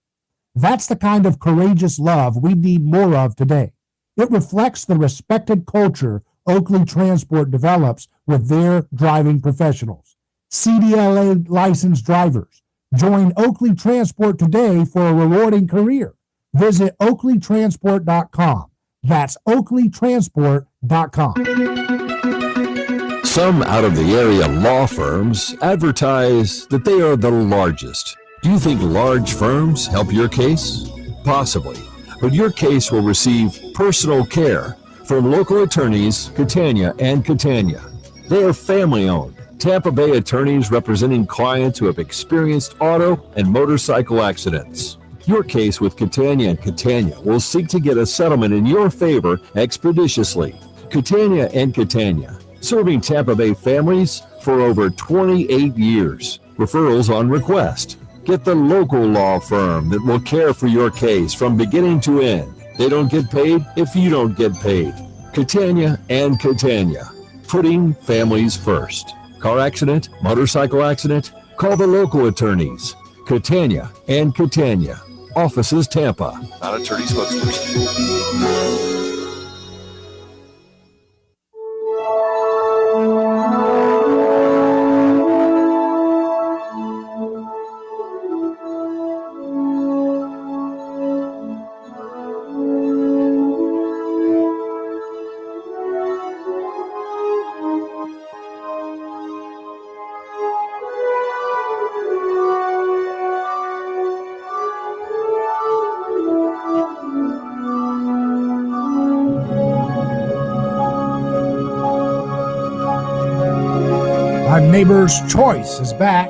That's the kind of courageous love we need more of today. It reflects the respected culture Oakley Transport develops with their driving professionals. CDLA licensed drivers. Join Oakley Transport today for a rewarding career. Visit oakleytransport.com. That's oakleytransport.com. Some out-of-the-area law firms advertise that they are the largest. Do you think large firms help your case? Possibly, but your case will receive personal care from local attorneys Catania and Catania. They are family-owned, Tampa Bay attorneys representing clients who have experienced auto and motorcycle accidents. Your case with Catania and Catania will seek to get a settlement in your favor expeditiously. Catania and Catania, serving Tampa Bay families for over 28 years. Referrals on request. Get the local law firm that will care for your case from beginning to end. They don't get paid if you don't get paid. Catania and Catania, putting families first. Car accident, motorcycle accident, call the local attorneys. Catania and Catania. Offices Tampa, not attorney spokesperson. Our Neighbor's Choice is back.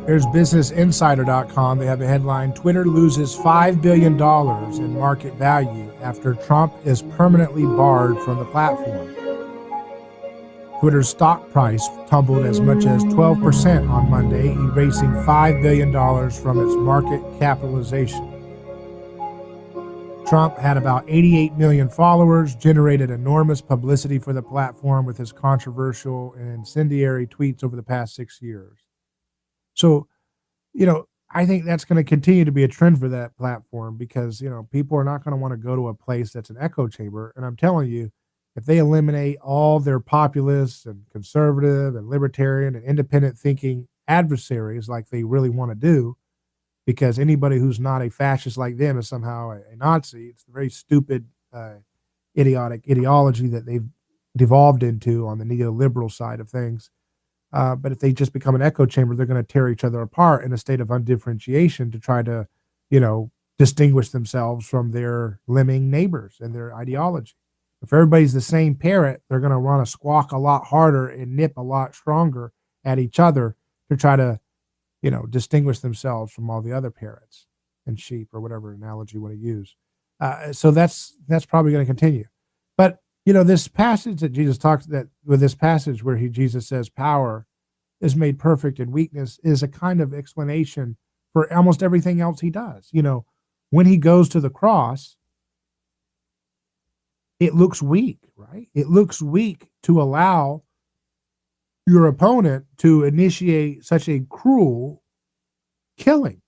There's BusinessInsider.com. They have a headline: Twitter loses $5 billion in market value after Trump is permanently barred from the platform. Twitter's stock price tumbled as much as 12% on Monday, erasing $5 billion from its market capitalization. Trump had about 88 million followers, generated enormous publicity for the platform with his controversial and incendiary tweets over the past 6 years. So, I think that's going to continue to be a trend for that platform because, people are not going to want to go to a place that's an echo chamber. And I'm telling you, if they eliminate all their populists and conservative and libertarian and independent thinking adversaries like they really want to do, because anybody who's not a fascist like them is somehow a Nazi. It's a very stupid, idiotic ideology that they've devolved into on the neoliberal side of things. But if they just become an echo chamber, they're going to tear each other apart in a state of undifferentiation to try to, distinguish themselves from their lemming neighbors and their ideology. If everybody's the same parrot, they're going to want to squawk a lot harder and nip a lot stronger at each other to try to distinguish themselves from all the other parrots and sheep or whatever analogy you want to use. So that's probably going to continue. But, this passage that Jesus talks with this passage where Jesus says power is made perfect in weakness is a kind of explanation for almost everything else he does. When he goes to the cross, it looks weak, right? It looks weak to allow your opponent to initiate such a cruel killing.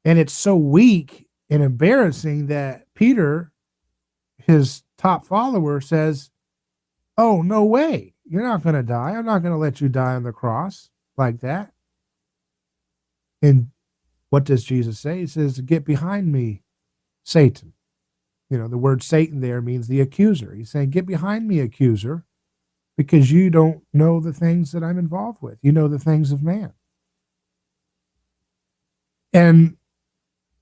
And it's so weak and embarrassing that Peter, his top follower, says, "Oh, no way. You're not going to die. I'm not going to let you die on the cross like that." And what does Jesus say? He says, "Get behind me, Satan." You know, the word Satan there means the accuser. He's saying, "Get behind me, accuser, because you don't know the things that I'm involved with. You know the things of man." And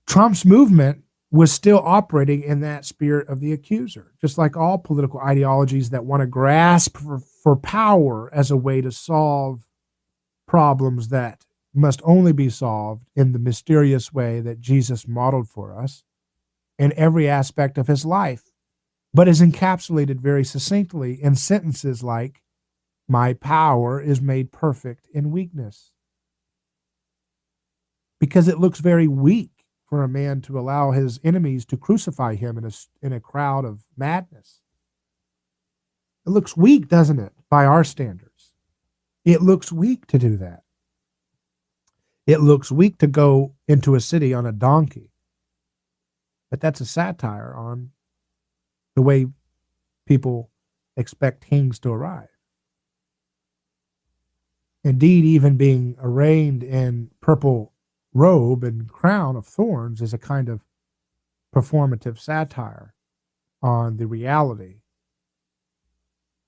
Trump's movement was still operating in that spirit of the accuser, just like all political ideologies that want to grasp for power as a way to solve problems that must only be solved in the mysterious way that Jesus modeled for us in every aspect of his life, but is encapsulated very succinctly in sentences like, "My power is made perfect in weakness." Because it looks very weak for a man to allow his enemies to crucify him in a crowd of madness. It looks weak, doesn't it, by our standards? It looks weak to do that. It looks weak to go into a city on a donkey. But that's a satire on the way people expect kings to arrive. Indeed, even being arrayed in purple robe and crown of thorns is a kind of performative satire on the reality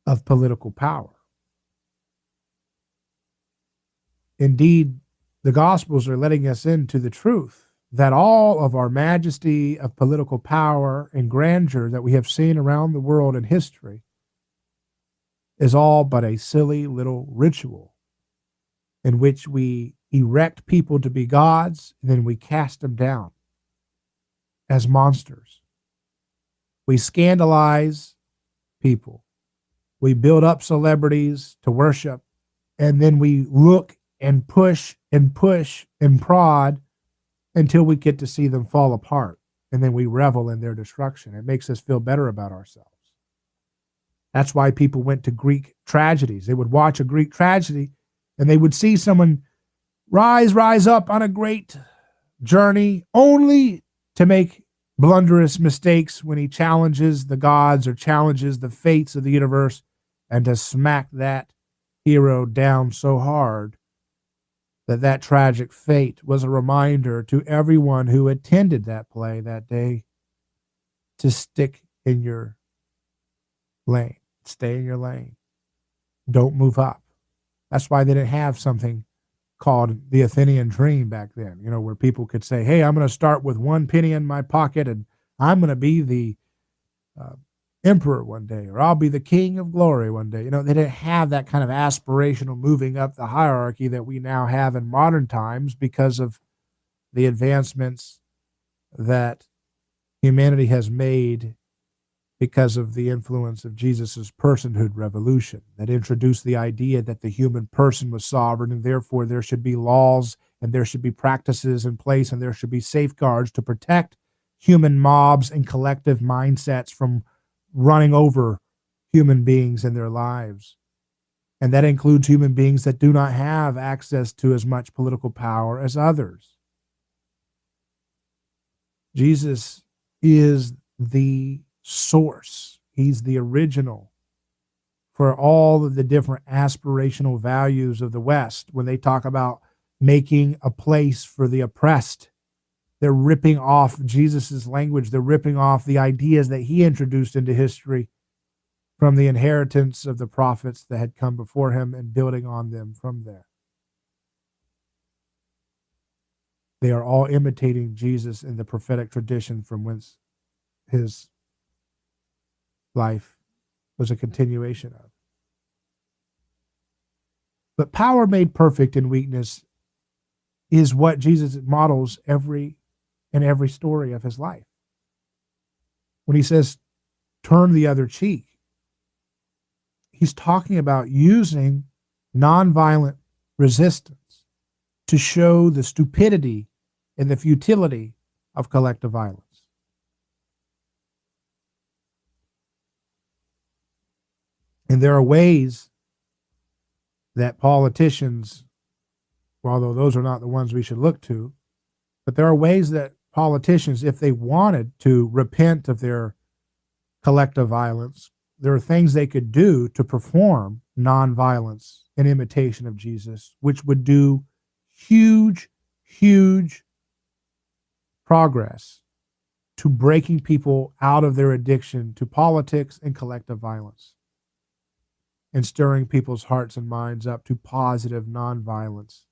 of political power. Indeed, the Gospels are letting us into the truth that all of our majesty of political power and grandeur that we have seen around the world in history is all but a silly little ritual in which we erect people to be gods, and then we cast them down as monsters. We scandalize people. We build up celebrities to worship, and then we look and push and push and prod until we get to see them fall apart, and then we revel in their destruction. It makes us feel better about ourselves. That's why people went to Greek tragedies. They would watch a Greek tragedy, and they would see someone rise up on a great journey only to make blunderous mistakes when he challenges the gods or challenges the fates of the universe, and to smack that hero down so hard that tragic fate was a reminder to everyone who attended that play that day to stick in your lane, stay in your lane, don't move up. That's why they didn't have something called the Athenian dream back then, you know, where people could say, "Hey, I'm going to start with one penny in my pocket and I'm going to be the emperor one day, or I'll be the king of glory one day." You know, they didn't have that kind of aspirational moving up the hierarchy that we now have in modern times because of the advancements that humanity has made because of the influence of Jesus's personhood revolution that introduced the idea that the human person was sovereign, and therefore there should be laws and there should be practices in place and there should be safeguards to protect human mobs and collective mindsets from running over human beings in their lives. And that includes human beings that do not have access to as much political power as others. Jesus is the source. He's the original for all of the different aspirational values of the West. When they talk about making a place for the oppressed, they're ripping off Jesus's language. They're ripping off the ideas that he introduced into history from the inheritance of the prophets that had come before him and building on them from there. They are all imitating Jesus in the prophetic tradition from whence his life was a continuation of. But power made perfect in weakness is what Jesus models in every story of his life. When he says, "Turn the other cheek," he's talking about using nonviolent resistance to show the stupidity and the futility of collective violence. And there are ways that politicians, although those are not the ones we should look to, but there are ways that politicians, if they wanted to repent of their collective violence, there are things they could do to perform nonviolence in imitation of Jesus, which would do huge, huge progress to breaking people out of their addiction to politics and collective violence, and stirring people's hearts and minds up to positive nonviolence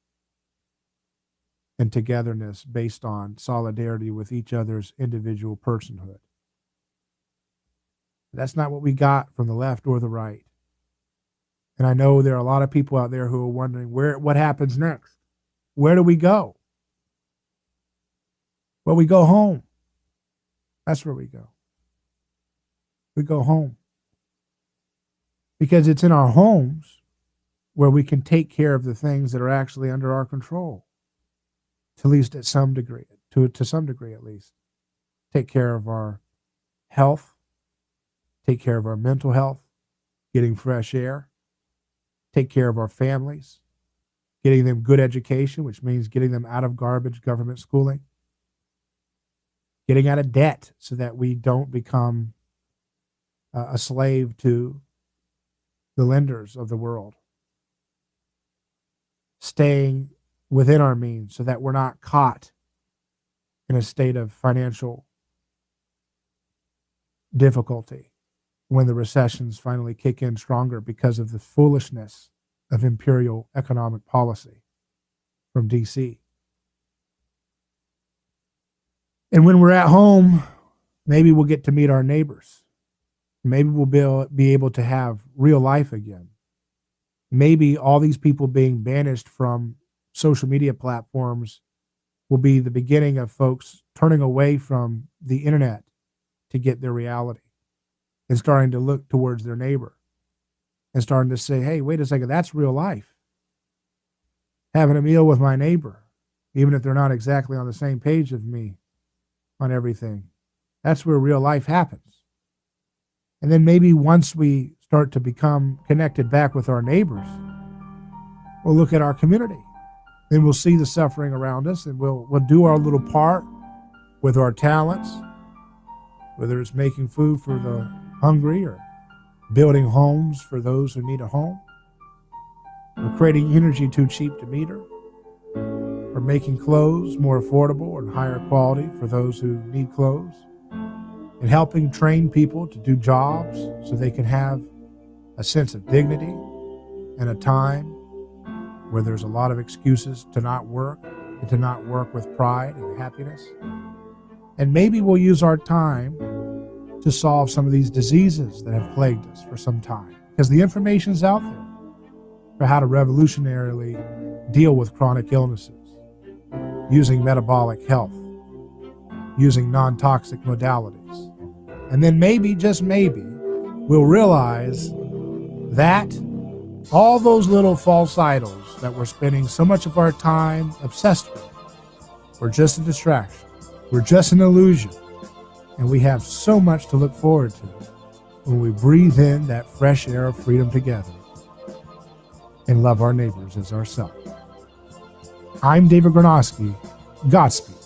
and togetherness based on solidarity with each other's individual personhood. That's not what we got from the left or the right. And I know there are a lot of people out there who are wondering what happens next? Where do we go? Well, we go home. That's where we go. We go home. Because it's in our homes where we can take care of the things that are actually under our control, to at least at some degree, to some degree at least. Take care of our health, take care of our mental health, getting fresh air, take care of our families, getting them good education, which means getting them out of garbage government schooling, getting out of debt so that we don't become a slave to the lenders of the world, staying within our means so that we're not caught in a state of financial difficulty when the recessions finally kick in stronger because of the foolishness of imperial economic policy from DC. And when we're at home, maybe we'll get to meet our neighbors. Maybe we'll be able to have real life again. Maybe all these people being banished from social media platforms will be the beginning of folks turning away from the internet to get their reality and starting to look towards their neighbor and starting to say, hey, wait a second, that's real life. Having a meal with my neighbor, even if they're not exactly on the same page with me on everything, that's where real life happens. And then maybe once we start to become connected back with our neighbors, we'll look at our community. Then we'll see the suffering around us, and we'll do our little part with our talents, whether it's making food for the hungry or building homes for those who need a home, or creating energy too cheap to meter, or making clothes more affordable and higher quality for those who need clothes, and helping train people to do jobs so they can have a sense of dignity and a time where there's a lot of excuses to not work and to not work with pride and happiness. And maybe we'll use our time to solve some of these diseases that have plagued us for some time, because the information's out there for how to revolutionarily deal with chronic illnesses, using metabolic health, using non-toxic modalities. And then maybe, just maybe, we'll realize that all those little false idols that we're spending so much of our time obsessed with were just a distraction. We're just an illusion. And we have so much to look forward to when we breathe in that fresh air of freedom together and love our neighbors as ourselves. I'm David Granosky. Godspeed.